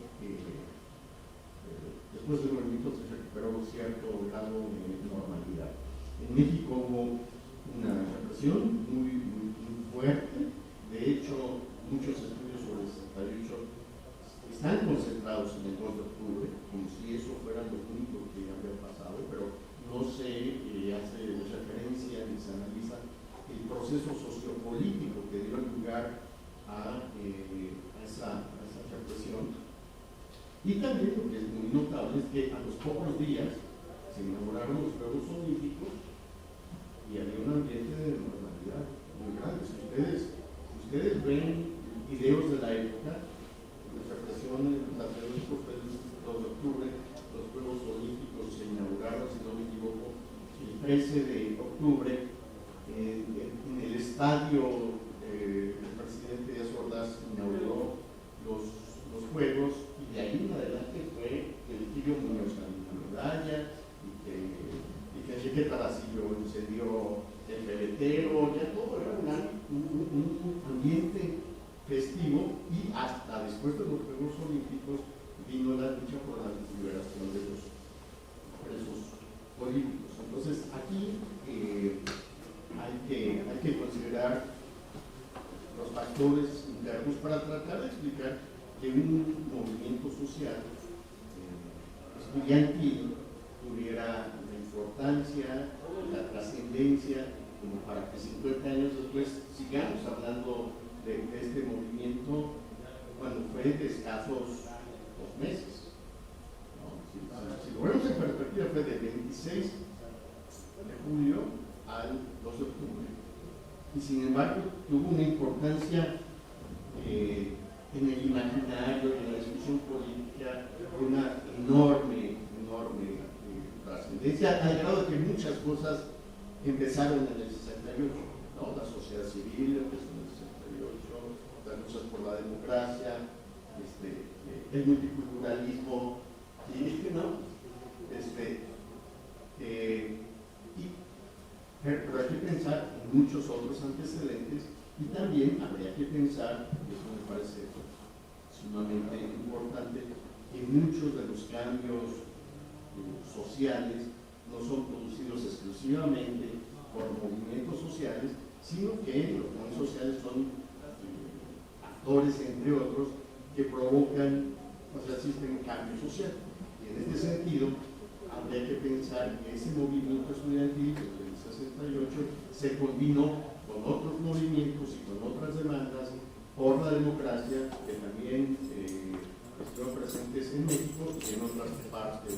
después del movimiento se recuperó cierto grado de normalidad. En México hubo una represión muy fuerte. De hecho, muchos estudios sobre el 68 están concentrados en el 2 de octubre, como si eso fuera lo único que había pasado, pero no se hace referencia ni se analiza el proceso sociopolítico que dio lugar a esa represión. Y también lo que es muy notable es que a los pocos días se inauguraron los Juegos Olímpicos y había un ambiente de normalidad muy grande. Si ustedes ven videos de la época, la represión en los atletismos fue el 2 de octubre, los Juegos Olímpicos se inauguraron, si no me equivoco, el 13 de octubre, en el estadio el presidente Díaz Ordaz inauguró los Juegos, y de ahí en adelante fue que el Eligio Muñoz ganó una medalla y que Enrique Taracillo incendió el PBT entero, ya todo era un ambiente festivo, y hasta después de los Juegos Olímpicos vino la lucha por la liberación de los presos políticos. Entonces aquí hay que considerar los factores internos para tratar de explicar que un movimiento social estudiantil tuviera la importancia, la trascendencia, como para que 50 años después sigamos hablando de este movimiento cuando fue de escasos 2 meses. ¿No? Si lo vemos en perspectiva, fue del 26 de julio al 2 de octubre. Y sin embargo, tuvo una importancia en el imaginario, en la discusión política, una enorme trascendencia, al grado de que muchas cosas empezaron en el 68, ¿no? La sociedad civil empezó en el 68, las luchas por la democracia, el multiculturalismo, ¿no? Pero hay que pensar en muchos otros antecedentes, y también habría que pensar, y eso me parece sumamente importante, que muchos de los cambios sociales no son producidos exclusivamente por movimientos sociales, sino que los movimientos sociales son actores, entre otros, que provocan, existen cambios sociales. Y en este sentido, habría que pensar que ese movimiento estudiantil del 68 se combinó con otros movimientos y con otras demandas por la democracia que también estuvieron presentes en México y en otras partes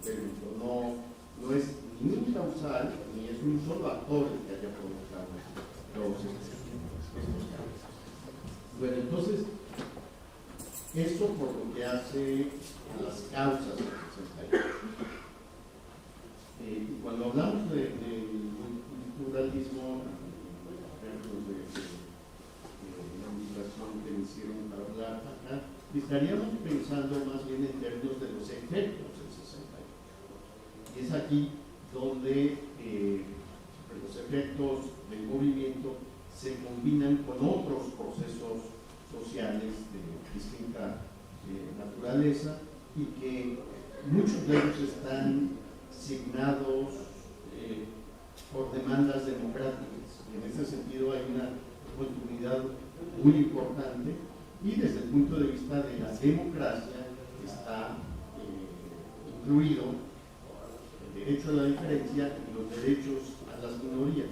del mundo. No es ni un causal ni es un solo actor el que haya provocado todos estos cambios. Bueno, entonces, eso por lo que hace a las causas del 68. Y cuando hablamos del pluralismo, ejemplos de la invitación que me hicieron para hablar acá, estaríamos pensando más bien en términos de los efectos del 68. Y es aquí donde los efectos del movimiento se combinan con otros procesos sociales de distinta naturaleza, y que muchos de ellos están signados por demandas democráticas. Y en ese sentido hay una continuidad muy importante, y desde el punto de vista de la democracia está incluido el derecho a la diferencia y los derechos a las minorías,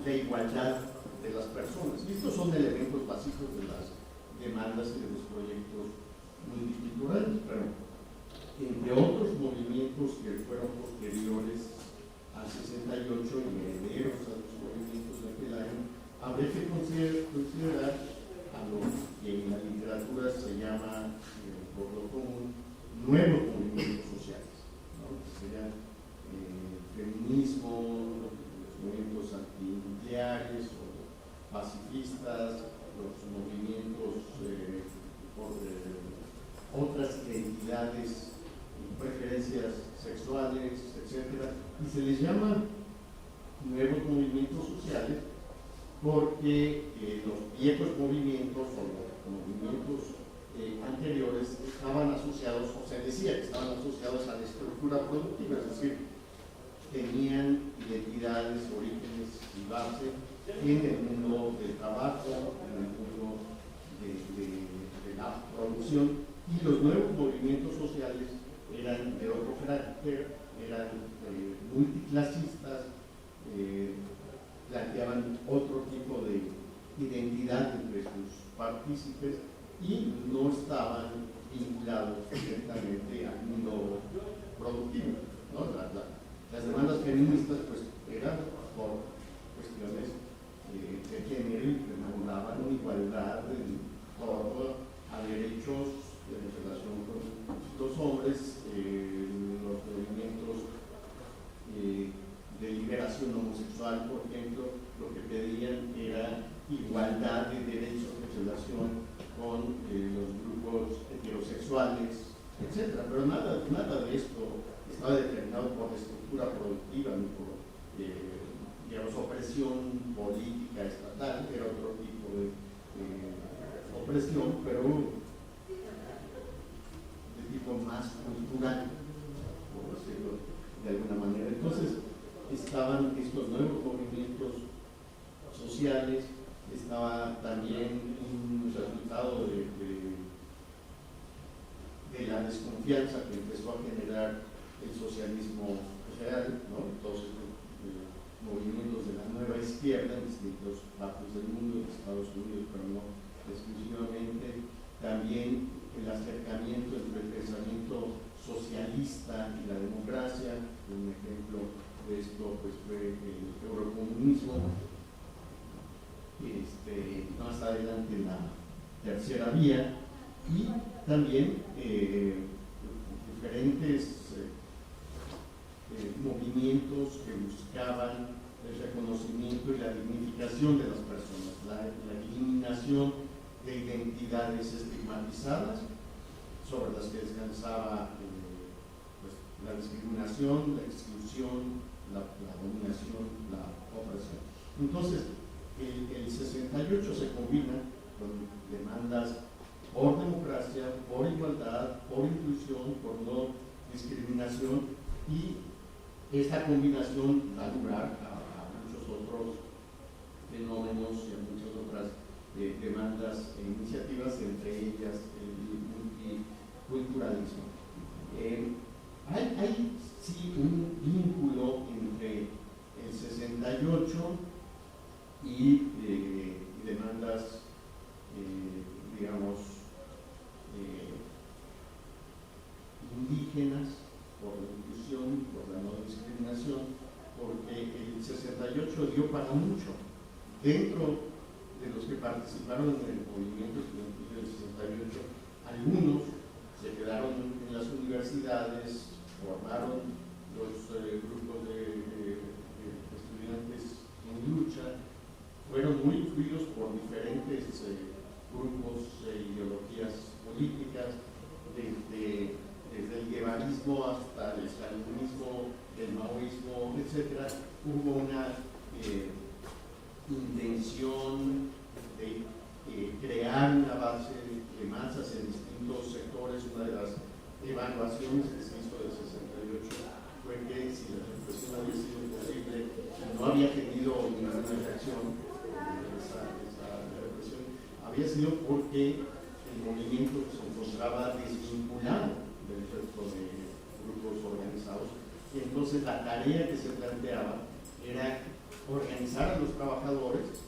la igualdad de las personas. Y estos son elementos básicos de las demandas y de los proyectos multiculturales, pero entre otros movimientos que fueron posteriores al 68 y herederos a los movimientos de aquel año, habría que considerar a lo que en la literatura se llama, por lo común, nuevos movimientos sociales, ¿no? Que serían feminismo, los movimientos antinucleares o pacifistas, los movimientos por otras identidades, preferencias sexuales, etc. Y se les llama nuevos movimientos sociales porque los viejos movimientos o los movimientos anteriores estaban asociados, o se decía que estaban asociados a la estructura productiva, es decir, tenían identidades, orígenes y base en el mundo del trabajo, en el mundo de la producción, y los nuevos movimientos sociales eran de otro carácter, eran multiclasistas, planteaban otro tipo de identidad entre sus partícipes y no estaban vinculados directamente al mundo productivo, ¿no? Las demandas feministas pues eran por cuestiones de género y demandaban igualdad en torno a derechos en relación con los hombres, los movimientos de liberación homosexual, por ejemplo, lo que pedían era igualdad de derechos en relación con los grupos heterosexuales, etc. Pero nada de esto estaba determinado por la estructura productiva ni digamos, opresión política estatal, era otro tipo de opresión, pero de tipo más cultural, por decirlo de alguna manera. Entonces estaban estos nuevos movimientos sociales, estaba también un resultado de la desconfianza que empezó a generar el socialismo real, ¿no? Todos estos movimientos de la nueva izquierda en distintas partes del mundo, en Estados Unidos, pero no exclusivamente. También el acercamiento entre el pensamiento socialista y la democracia. Un ejemplo de esto pues, fue el eurocomunismo, más adelante la tercera vía, y también diferentes movimientos que buscaban el reconocimiento y la dignificación de las personas, la eliminación de identidades estigmatizadas sobre las que descansaba pues, la discriminación, la exclusión, la dominación, la opresión. Entonces, el 68 se combina con demandas por democracia, por igualdad, por inclusión, por no discriminación, y esta combinación da lugar a muchos otros fenómenos y a muchas otras demandas e iniciativas, entre ellas el multiculturalismo. Hay sí un vínculo entre el 68 y demandas, digamos, indígenas, por la inclusión, por la no discriminación, porque el 68 dio para mucho. Dentro de los que participaron en el movimiento estudiantil del 68, algunos se quedaron en las universidades, formaron los grupos de estudiantes en lucha, fueron muy influidos por diferentes grupos e ideologías políticas, desde el guevarismo hasta el stalinismo, el maoísmo, etc. Hubo una intención de crear una base de masas en distintos sectores. Una de las evaluaciones que se hizo del 68 fue que si la represión había sido posible, no había tenido ninguna reacción, esa represión había sido porque el movimiento se encontraba desvinculado del resto de grupos organizados, y entonces la tarea que se planteaba era organizar a los trabajadores,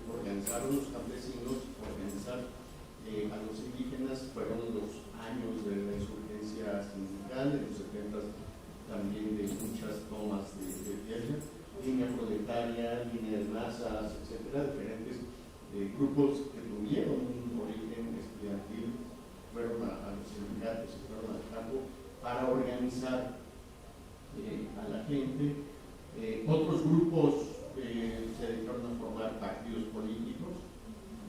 organizar a los campesinos, organizar a los indígenas. Fueron los años de la insurgencia sindical, en los 70 también de muchas tomas de tierra, línea proletaria, línea de masas, etcétera, diferentes grupos que tuvieron un origen estudiantil, fueron a los sindicatos y fueron al campo para organizar a la gente. Otros grupos se dedicaron a formar partidos políticos,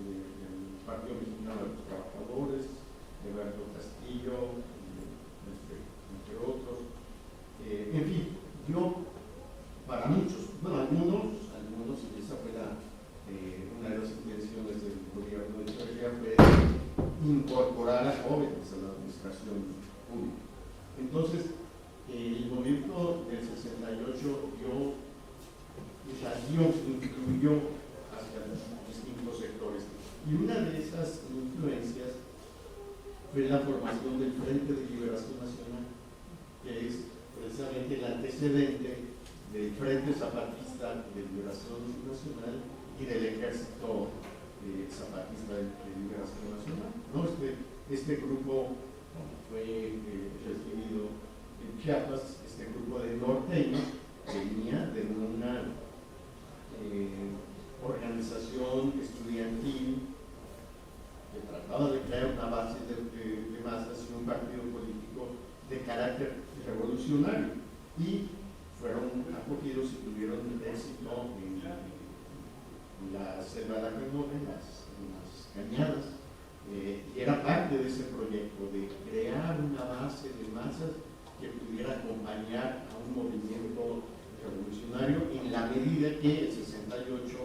el Partido Mexicano de los Trabajadores, Alberto Castillo, entre otros. En fin, para muchos, bueno, algunos, y esa fue una de las intenciones del gobierno de Echeverría, fue incorporar a jóvenes a la administración pública. Entonces, el movimiento del 68 incluyó hacia los distintos sectores. Y una de esas influencias fue la formación del Frente de Liberación Nacional, que es precisamente el antecedente del Frente Zapatista de Liberación Nacional y del Ejército Zapatista de Liberación Nacional, ¿no? Este grupo fue recibido en Chiapas. Este grupo de norteños venía de una organización estudiantil que trataba de crear una base de masas y un partido político de carácter revolucionario, y fueron acogidos y tuvieron éxito en la selva de la Cañona, en las cañadas, y era parte de ese proyecto de crear una base de masas que pudiera acompañar a un movimiento revolucionario en la medida que el 68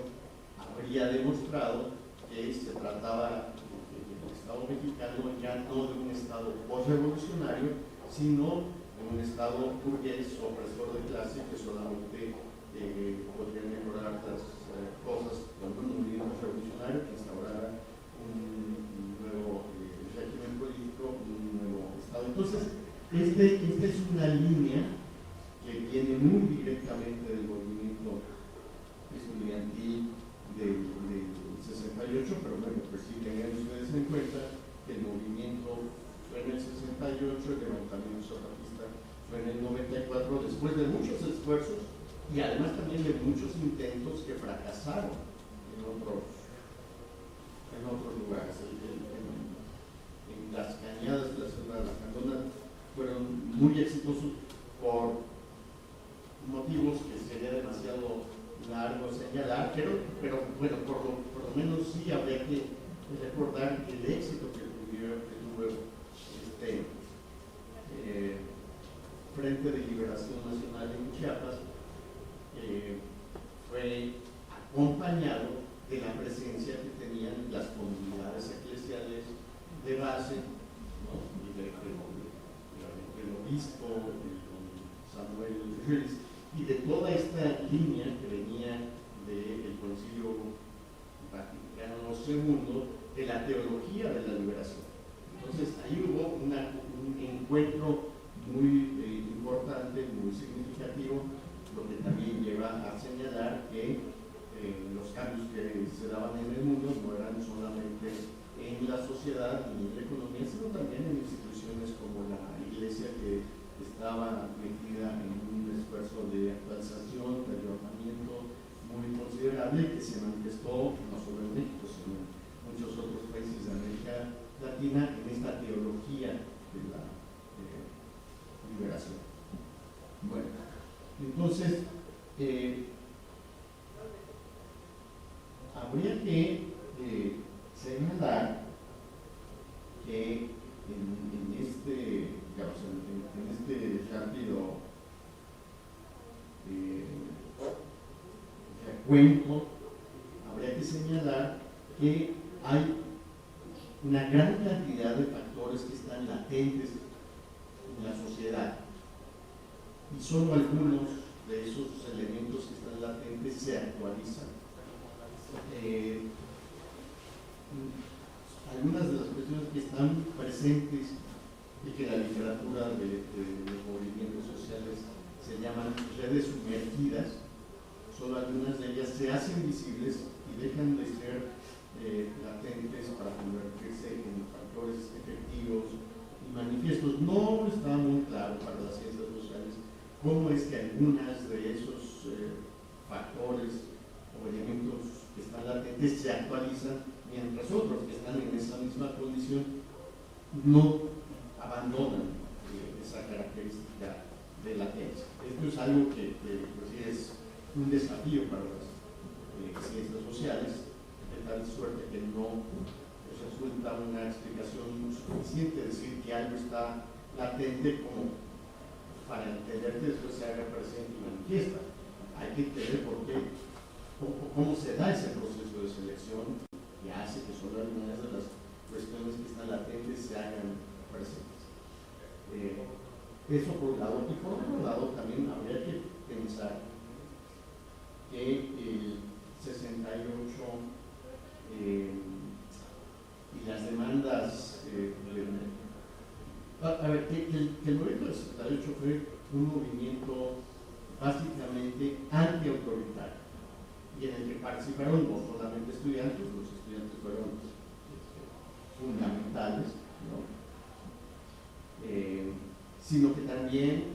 habría demostrado que se trataba del Estado mexicano ya no de un Estado postrevolucionario, sino de un Estado burgués opresor de clase que solamente podría mejorar las cosas con un movimiento revolucionario que instaurara un nuevo régimen político, un nuevo Estado. Entonces, esta es una línea que viene muy directamente del movimiento estudiantil del 68, pero bueno, pues sí tengan ustedes en cuenta que el movimiento fue en el 68, el levantamiento zapatista fue en el 94, después de muchos esfuerzos y además también de muchos intentos que fracasaron en otros lugares. En las cañadas de la selva de la Candona fueron muy exitosos por motivos que sería demasiado largo señalar, pero bueno, por lo menos sí habría que recordar el éxito que tuvo este Frente de Liberación Nacional en Chiapas fue acompañado de la presencia que tenían las comunidades eclesiales de base, ¿no? El obispo, Samuel Ruiz, y de toda esta línea que venía del Concilio Vaticano II de la teología de la liberación. Entonces ahí hubo un encuentro muy importante, muy significativo, lo que también lleva a señalar que los cambios que se daban en el mundo no eran solamente en la sociedad ni en la economía, sino también en instituciones como la Iglesia, que estaba metida en un esfuerzo de actualización, de ayuntamiento muy considerable, que se manifestó no solo en México, sino en muchos otros países de América Latina en esta teología de la liberación. Bueno, entonces habría que señalar que en este, digamos, en este rápido recuento, habría que señalar que hay una gran cantidad de factores que están latentes en la sociedad y solo algunos de esos elementos que están latentes se actualizan. Algunas de las cuestiones que están presentes y que la literatura de los movimientos sociales se llaman redes sumergidas, solo algunas de ellas se hacen visibles y dejan de ser latentes para convertirse en factores efectivos y manifiestos. No está muy claro para las ciencias sociales cómo es que algunas de esos factores o elementos que están latentes se actualizan, mientras otros que están en esa misma condición no abandonan esa característica de latencia. Esto es algo que pues, es un desafío para las ciencias sociales, de tal suerte que no resulta una explicación suficiente decir que algo está latente como para entender que después se haga presente y manifiesta. Hay que entender por qué, cómo se da ese proceso de selección que hace que solo algunas de las cuestiones que están latentes se hagan presentes. Eso por un lado. Y por otro lado también habría que pensar que el 68 y las demandas que el movimiento del 68 fue un movimiento básicamente antiautoritario y en el que participaron no solamente estudiantes, los estudiantes fueron fundamentales, ¿no? Sino que también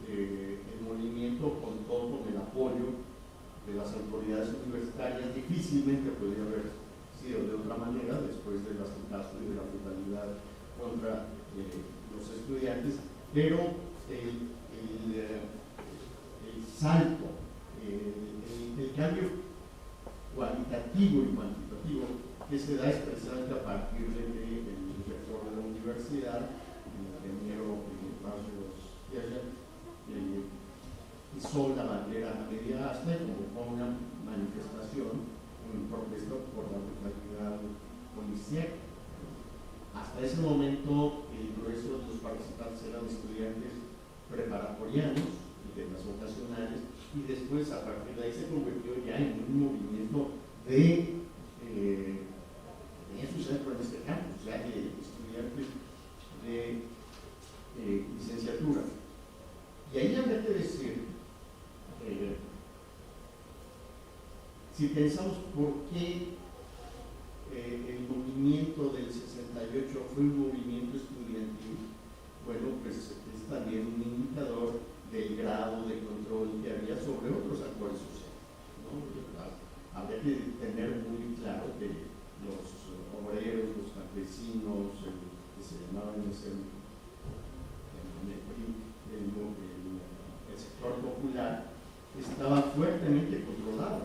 el movimiento contó con el apoyo de las autoridades universitarias. Difícilmente podría haber sido de otra manera después del asaltazo y de la brutalidad contra los estudiantes, pero el salto, el cambio cualitativo y cuantitativo que se da es precisamente a partir de que el director de la universidad, el ingeniero Barrios Piaget, izó la bandera a media asta y convocó una manifestación en protesta por la brutalidad policial. Hasta ese momento el grueso de los participantes eran estudiantes preparatorianos y de las vocacionales, y después a partir de ahí se convirtió ya en un movimiento de tenía su centro en este campo, o sea, de estudiantes de licenciatura. Y ahí habría que decir, si pensamos por qué el movimiento del 68 fue un movimiento estudiantil, bueno, pues es también un indicador del grado de control que había sobre otros actores sociales, ¿no? Habría que tener muy claro que los obreros, los campesinos, que se llamaban el sector popular, estaba fuertemente controlado.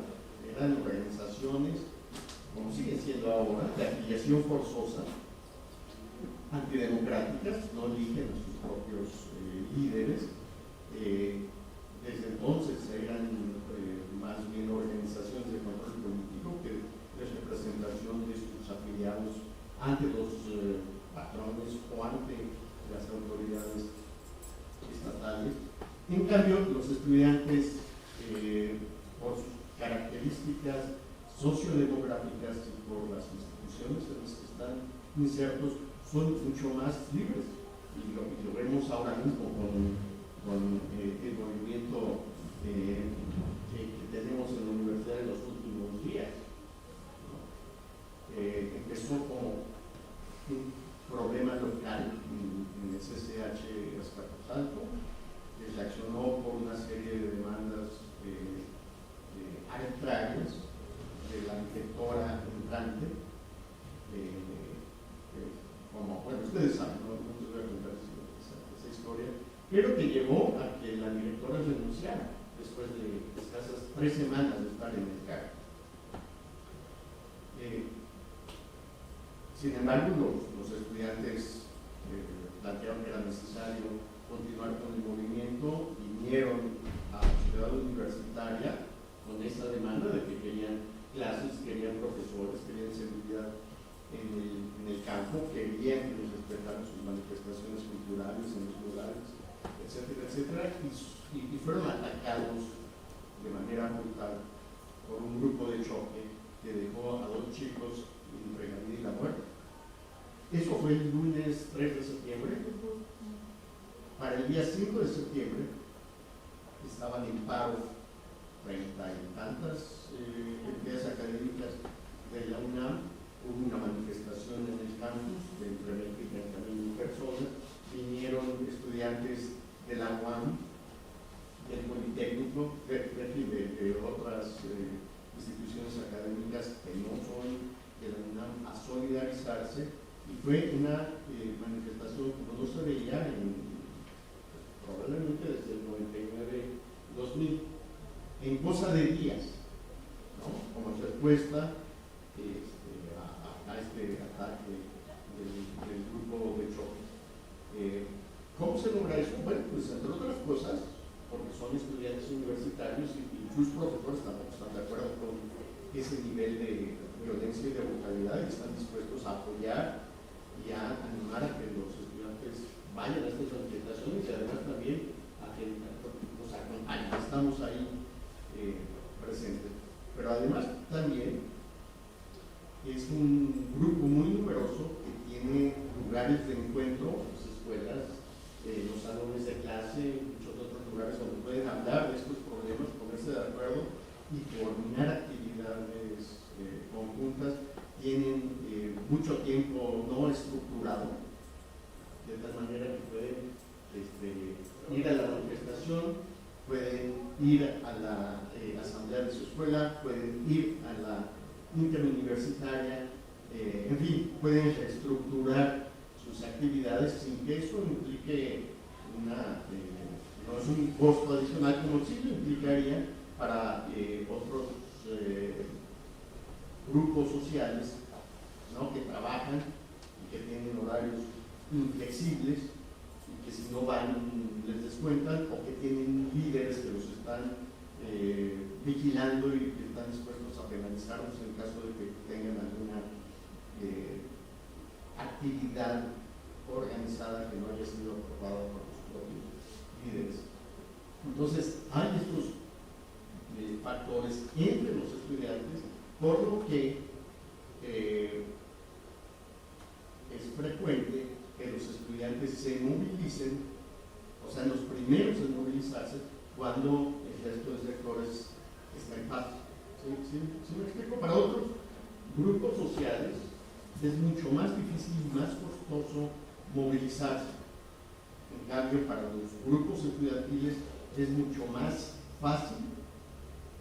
Eran organizaciones, como siguen siendo ahora, de afiliación forzosa, antidemocráticas, no eligen a sus propios líderes. Desde entonces eran más bien organizaciones de control político que de representación de sus afiliados ante los patrones o ante las autoridades estatales. En cambio, los estudiantes, por sus características sociodemográficas y por las instituciones en las que están insertos, son mucho más libres. Y lo vemos ahora mismo con el movimiento que tenemos en la universidad en los últimos días, ¿no? Empezó como un problema local en el CCH Azcapotzalco, que reaccionó por una serie de demandas arbitrarias de la directora entrante, como, bueno, ustedes saben, no les voy a contar esa historia, pero que llevó a que la directora renunciara después de escasas 3 semanas de estar en el cargo. Sin embargo, los estudiantes plantearon que era necesario continuar con el movimiento, vinieron a la ciudad universitaria con esa demanda de que querían clases, querían profesores, querían seguridad en el campo, querían que les respetaran sus manifestaciones culturales en los lugares, etcétera, etcétera, y fueron atacados de manera brutal por un grupo de choque que dejó a 2 chicos entre la vida y la muerte. Eso fue el lunes 3 de septiembre. Para el día 5 de septiembre estaban en paro 30 y tantas entidades académicas de la UNAM. Hubo una manifestación en el campus de entre 20 y 30,000 personas. Vinieron estudiantes de la UAM, del Politécnico, de otras instituciones académicas que no son de la UNAM, a solidarizarse, y fue una manifestación como no se veía probablemente desde el 99-2000, en cosa de días, ¿no? Como respuesta a este ataque del grupo de choque. ¿Cómo se logra eso? Bueno, pues entre otras cosas, porque son estudiantes universitarios y sus profesores tampoco están de acuerdo con ese nivel de violencia y de brutalidad y están dispuestos a apoyar y a animar a que los estudiantes vayan a estas manifestaciones y además también a que nos acompañen. Estamos ahí presentes. Pero además también es un grupo muy numeroso que tiene lugares de encuentro, las escuelas, los salones de clase, muchos otros lugares donde pueden hablar de estos problemas, ponerse de acuerdo y coordinar actividades conjuntas. Tienen mucho tiempo no estructurado, de tal manera que pueden ir a la manifestación, pueden ir a la asamblea de su escuela, pueden ir a la interuniversitaria, en fin, pueden reestructurar sus actividades sin que eso implique no es un costo adicional, como sí lo implicaría para otros grupos sociales, ¿no? Que trabajan y que tienen horarios inflexibles y que si no van les descuentan, o que tienen líderes que los están vigilando y que están dispuestos a penalizarlos en caso de que tengan alguna actividad organizada que no haya sido aprobada por los propios líderes. Entonces, hay estos factores entre los estudiantes, por lo que es frecuente que los estudiantes se movilicen, o sea, los primeros en movilizarse, cuando el resto de sectores está en paz. ¿Sí me explico? Para otros grupos sociales es mucho más difícil y más costoso movilizarse. En cambio, para los grupos estudiantiles es mucho más fácil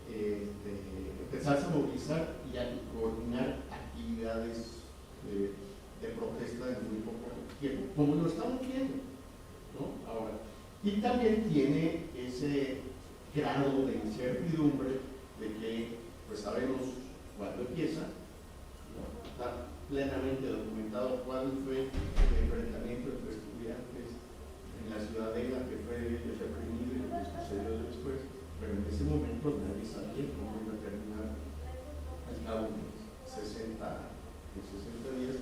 empezarse a movilizar y a coordinar actividades de protesta en muy poco tiempo, como lo estamos viendo, ¿no? Ahora, y también tiene ese grado de incertidumbre de que, pues sabemos cuándo empieza, ¿no? Está plenamente documentado cuál fue el enfrentamiento entre estudiantes en la Ciudadela, que fue reprimido y lo que sucedió después, pero en ese momento nadie sabía cómo iba a terminar al cabo de 60 días,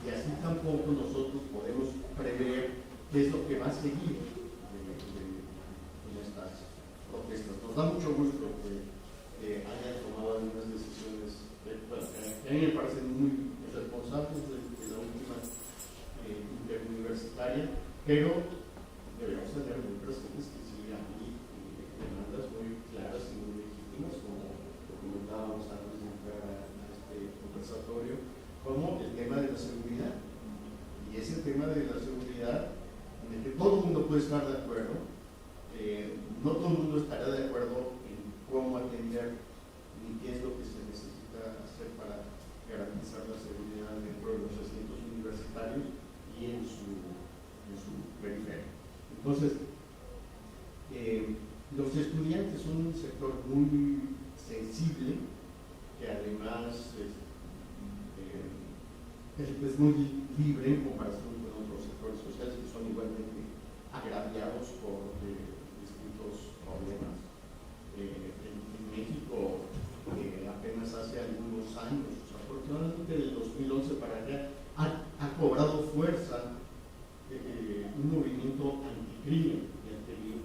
y así tampoco nosotros podemos prever qué es lo que va a seguir en estas protestas. Nos da mucho gusto que hayan tomado algunas decisiones que a mí me parecen muy responsables de la última interuniversitaria, pero debemos tener muy presentes que sí hay demandas muy claras y muy legítimas, como lo comentábamos antes de entrar a este conversatorio, como el tema de la seguridad. Y ese tema de la seguridad, en el que todo el mundo puede estar de acuerdo, no todo el mundo estará de acuerdo en cómo atender ni qué es lo que se necesita hacer para garantizar la seguridad dentro de los recintos universitarios y en su periferia. Entonces, los estudiantes son un sector muy sensible, que además es muy libre en comparación con otros sectores sociales que son igualmente agraviados por distintos problemas. En México, apenas hace algunos años, aproximadamente del 2011 para acá, ha cobrado fuerza un movimiento anticrimen y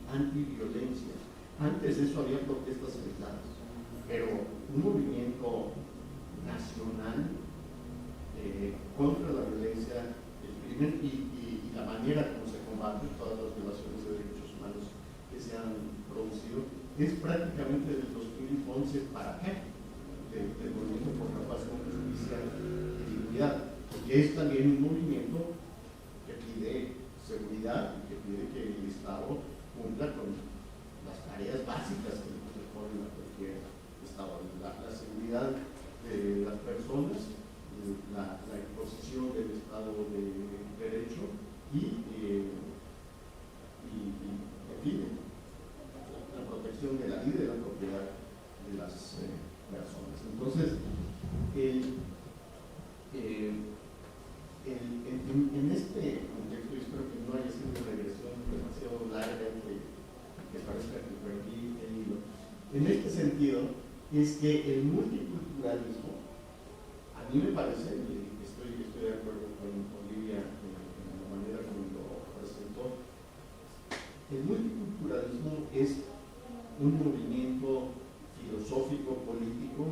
antiviolencia. Antes de eso había protestas aisladas, pero un movimiento nacional contra la violencia, el crimen y la manera como se combaten todas las violaciones de derechos humanos que se han producido, es prácticamente del 2011 para acá, del movimiento por la paz, justicia y dignidad, porque es también un movimiento que pide seguridad y que pide que el Estado cumpla con las tareas básicas que le ponen a cualquier Estado: la seguridad de las personas, la imposición del Estado de Derecho y en fin, la protección de la vida y de la propiedad de las personas. Entonces, en este contexto, yo espero que no haya sido una regresión demasiado larga que parezca que perdí el hilo. En este sentido, es que el multiculturalismo, a mí me parece, y estoy de acuerdo con Olivia en la manera como lo presentó, el multiculturalismo es un movimiento filosófico, político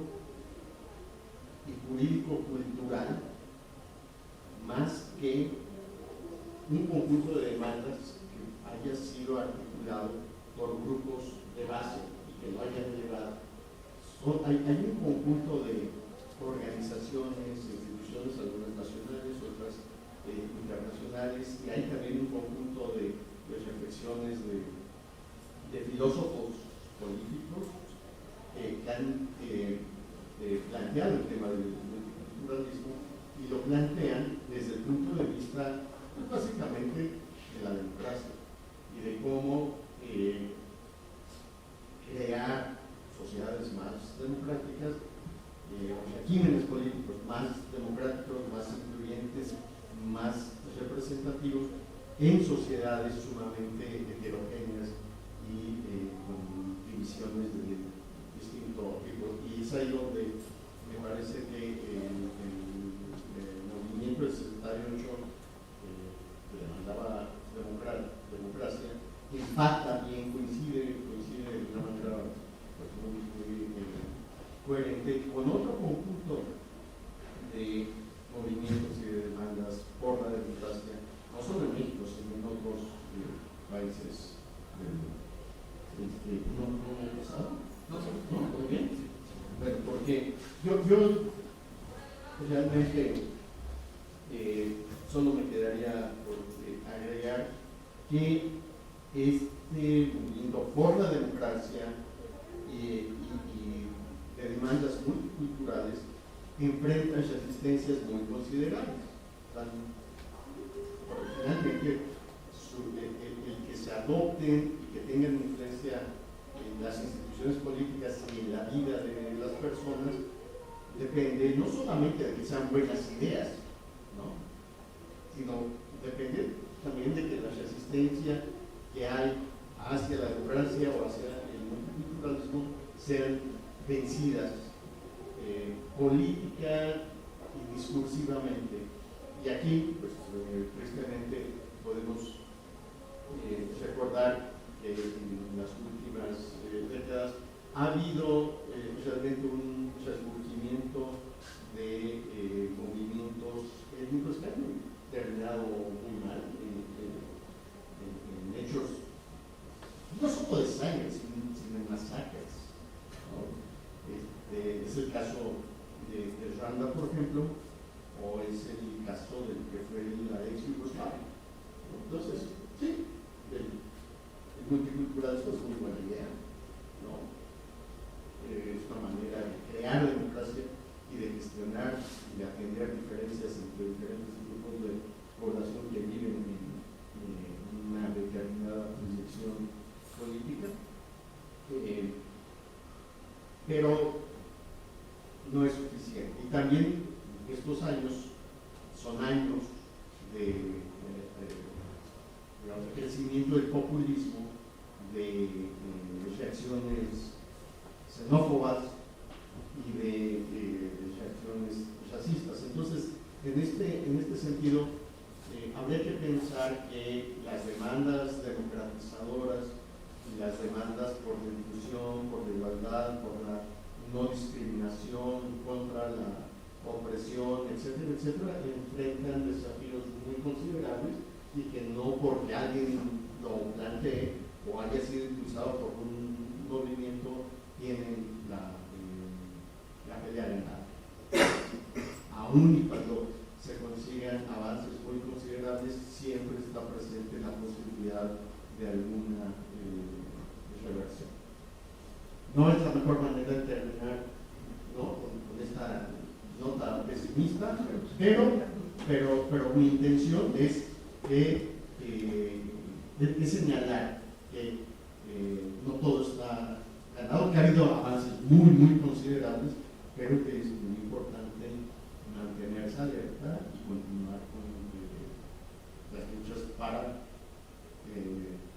y jurídico-cultural, más que un conjunto de demandas que haya sido articulado por grupos de base y que lo hayan llevado. Hay un conjunto de organizaciones, instituciones, algunas nacionales, otras internacionales, y hay también un conjunto de reflexiones de filósofos políticos que han planteado el tema del multiculturalismo, y lo plantean desde el punto de vista, pues, básicamente, de la democracia y de cómo crear sociedades más democráticas, regímenes políticos más democráticos, más incluyentes, más representativos, en sociedades sumamente heterogéneas y con divisiones de distinto tipo. Y es ahí donde me parece que el movimiento del 78 que demandaba democracia, en paz también coincide de una manera pues, muy coherente con otro conjunto de movimientos y de demandas por la democracia, no solo en México, sino en otros países. ¿No he empezado? No, muy bien. Bueno, porque yo realmente solo me quedaría por agregar que este movimiento por la democracia y de demandas multiculturales enfrentan resistencias muy considerables. Finalmente, el que se adopten y que tengan influencia en las instituciones políticas y en la vida de las personas depende no solamente de que sean buenas ideas, ¿no?, sino depende también de que la resistencia que hay hacia la democracia o hacia el multiculturalismo sean vencidas política y discursivamente. Y aquí, pues, tristemente podemos recordar que en las últimas décadas ha habido realmente un resurgimiento de movimientos étnicos que han terminado muy mal en hechos no solo de sangre, sino en masacres, ¿no? Es el caso de Rwanda, por ejemplo, o es el caso del que fue la ex Yugoslavia. Entonces, sí, el multiculturalismo es una buena idea, ¿no? Es una manera de crear democracia y de gestionar y de atender diferencias entre diferentes grupos de población que viven en una determinada proyección política, pero no es suficiente. Y también estos años son años de crecimiento del populismo, de reacciones xenófobas y de reacciones racistas. Entonces, en este sentido, habría que pensar que las demandas democratizadoras y las demandas por la inclusión, por la igualdad, por la no discriminación, contra la opresión, etcétera, etcétera, enfrentan desafíos muy considerables y que no porque alguien lo plantee o haya sido impulsado por un movimiento tienen la pelea ganada. Aún y cuando se consigan avances muy considerables, siempre está presente la posibilidad de alguna reversión. No es la mejor manera de terminar, ¿no?, con esta nota pesimista, pero mi intención es señalar que no todo está ganado, que ha habido avances muy, muy considerables, pero que es muy importante mantenerse alerta y continuar con las luchas para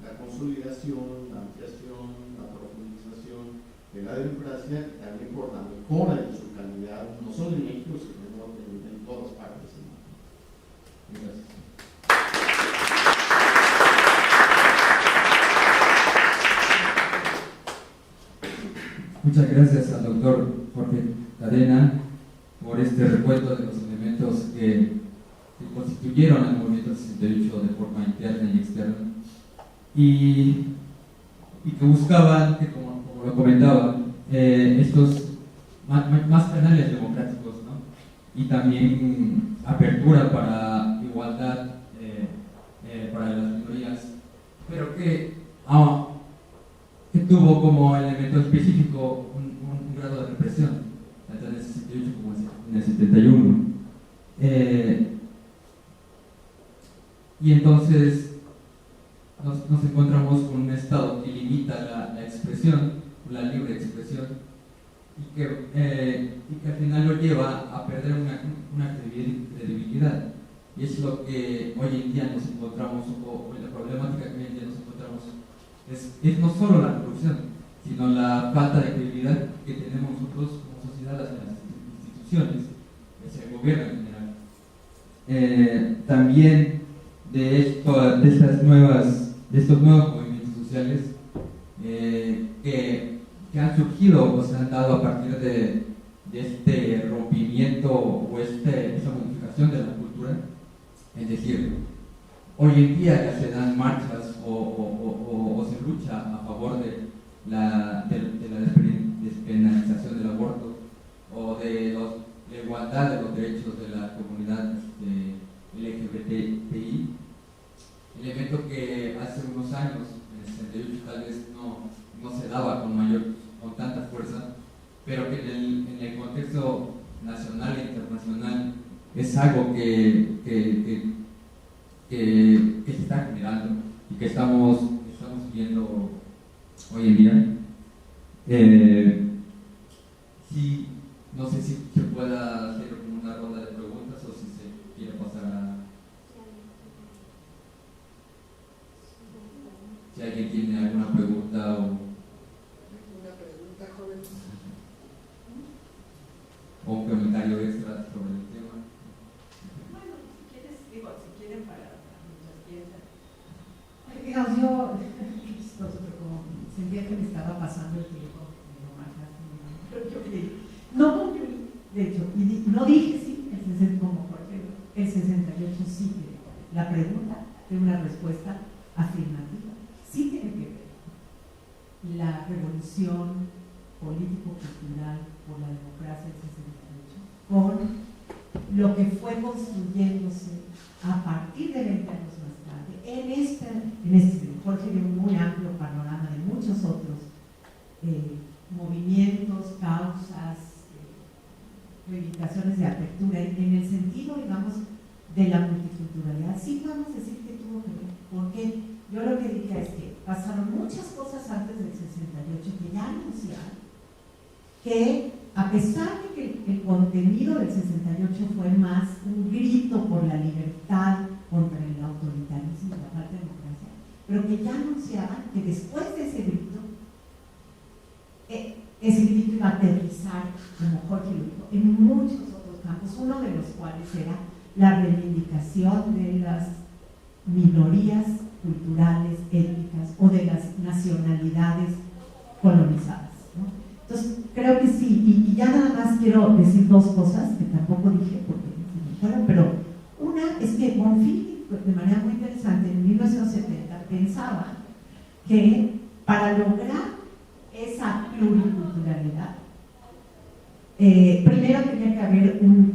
la consolidación, la ampliación, la profundización de la democracia y también por la mejora de su calidad, no solo en México, sino en todas partes del mundo. Gracias. Muchas gracias al doctor Jorge Cadena por este recuento de los elementos que constituyeron el movimiento 68 de forma interna y externa y que buscaban, que como lo comentaba, estos más canales democráticos, ¿no?, y también apertura para igualdad para las minorías, pero que tuvo como elemento específico un grado de represión, tanto en el 68 como en el 71. Y entonces nos encontramos con un Estado que limita la expresión, la libre expresión, y que al final lo lleva a perder una credibilidad. y es lo que hoy en día nos encontramos, o la problemática que hoy en día nos encontramos, es no solo la corrupción, sino la falta de credibilidad que tenemos nosotros como sociedad hacia las instituciones, hacia el gobierno en general. También de estos nuevos movimientos sociales que han surgido o se han dado a partir de este rompimiento o esa modificación de la cultura. Es decir, hoy en día ya se dan marchas o se lucha a favor de la despenalización del aborto o de la igualdad de los derechos de la comunidad LGBTI, elemento que hace unos años, en el 68, tal vez no se daba con tanta fuerza, pero que en el contexto nacional e internacional es algo que se está generando y que estamos viendo hoy en día. Sí, no sé si se pueda hacer una ronda de preguntas o si se quiere pasar a... Si alguien tiene alguna pregunta o un comentario extra sobre el tema. Bueno, si quieren para muchas piezas. Digamos, yo, como sentía que me estaba pasando el tiempo, no concluí, de hecho, y no dije sí, como Jorge, el 68 sí tiene. La pregunta tiene una respuesta afirmativa. Sí tiene que ver la revolución político-cultural por la democracia del 68 con lo que fue construyéndose a partir de 20 años más tarde en este Jorge dio un muy amplio panorama de muchos otros movimientos, causas, reivindicaciones de apertura en el sentido, digamos, de la multiculturalidad. Sí podemos decir que tuvo que ver, porque yo lo que dije es que pasaron muchas cosas antes del 68 que ya anunciaron que, a pesar de que el contenido del 68 fue más un grito por la libertad contra el autoritarismo y la falta de democracia, pero que ya anunciaban que después de ese grito iba a aterrizar, como Jorge lo dijo, en muchos otros campos, uno de los cuales era la reivindicación de las minorías culturales, étnicas o de las nacionalidades colonizadas, ¿no? Entonces, creo que sí, y ya nada más quiero decir dos cosas que tampoco dije porque se me fueron, pero una es que Bonfil, de manera muy interesante, en 1970 pensaba que para lograr esa pluriculturalidad, primero tenía que haber un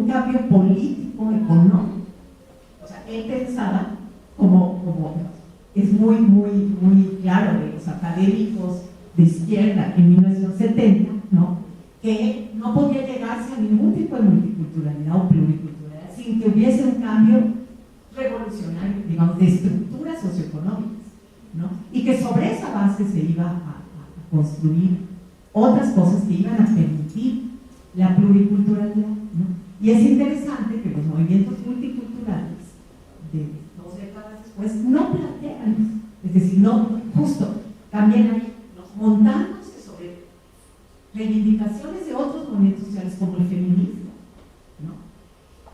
cambio político, económico. O sea, él pensaba, como es muy claro de los académicos de izquierda en 1970, ¿no?, que no podía llegarse a ningún tipo de multiculturalidad o pluriculturalidad sin que hubiese un cambio revolucionario, digamos, de estructuras socioeconómicas, ¿no? Y que sobre esa base se iba a construir otras cosas que iban a permitir la pluriculturalidad, ¿no? Y es interesante que los movimientos multiculturales de 2 décadas después no plantean eso. Es decir, no, justo, también hay montándose sobre reivindicaciones de otros movimientos sociales como el feminismo, ¿no?,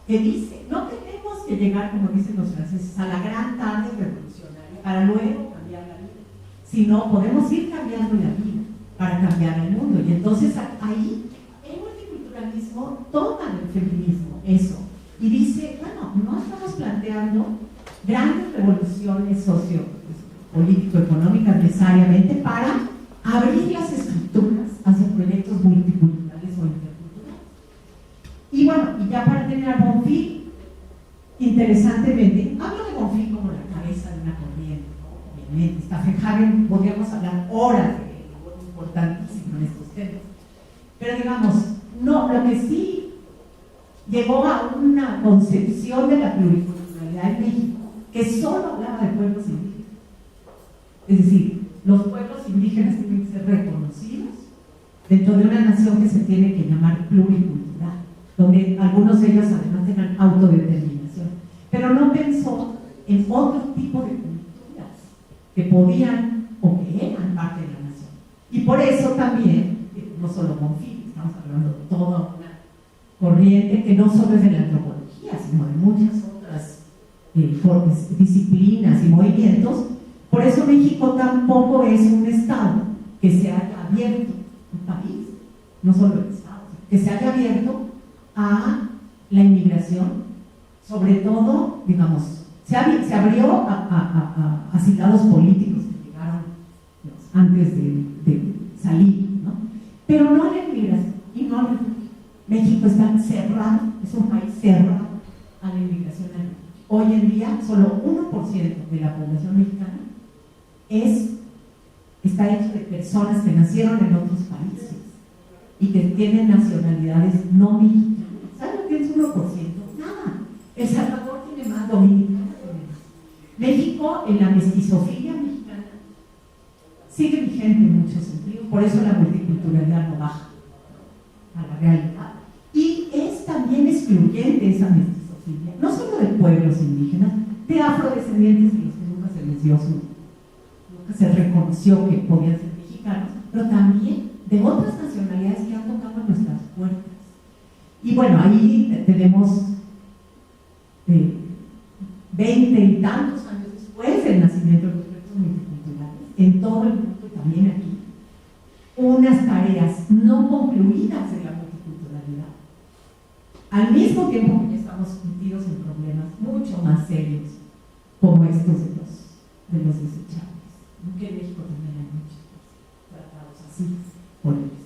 que dice, no tenemos que llegar, como dicen los franceses, a la gran tarde revolucionaria para luego cambiar la vida, sino podemos ir cambiando la vida para cambiar el mundo. Y entonces ahí el multiculturalismo toma del feminismo eso y dice, bueno, no estamos planteando grandes revoluciones político-económicas necesariamente para abrir las estructuras hacia proyectos multiculturales o interculturales. Y bueno, y ya para terminar, Bonfil, interesantemente, hablo de Bonfil como la cabeza de una corriente, ¿no? Obviamente, Staffenhagen, podríamos hablar horas de él, algo importantísimo en estos temas. Pero digamos, no, lo que sí llegó a una concepción de la pluriculturalidad en México que solo hablaba de pueblos indígenas. Es decir, los pueblos indígenas tienen que ser reconocidos dentro de una nación que se tiene que llamar pluricultural, donde algunos de ellos además tengan autodeterminación, pero no pensó en otro tipo de culturas que podían o que eran parte de la nación. Y por eso también, no solo Bonfim, estamos hablando de toda una corriente que no solo es de la antropología, sino de muchas otras disciplinas y movimientos. Por eso México tampoco es un Estado que se haya abierto, un país, no solo el Estado, que se haya abierto a la inmigración, sobre todo, digamos, se abrió a asilados políticos que llegaron antes de salir, ¿no? Pero no a la inmigración y no al refugio. México está cerrado, es un país cerrado a la inmigración. Hoy en día, solo 1% de la población mexicana está hecho de personas que nacieron en otros países y que tienen nacionalidades no mexicanas. ¿Saben lo que es 1%? Nada. El Salvador tiene más, Dominicana tiene más. México, en la mestizofilia mexicana, sigue vigente en muchos sentidos, por eso la multiculturalidad no baja a la realidad. Y es también excluyente esa mestizofilia, no solo de pueblos indígenas, de afrodescendientes de los que nunca se les dio nunca se reconoció que podían ser mexicanos, pero también de otras nacionalidades que han tocado nuestras puertas. Y bueno, ahí tenemos 20 y tantos años después del nacimiento de los proyectos multiculturales, en todo el mundo y también aquí, unas tareas no concluidas de la multiculturalidad. Al mismo tiempo que ya estamos metidos en problemas mucho más serios, como estos de los desechables. Aunque en México también hay muchos tratados así por el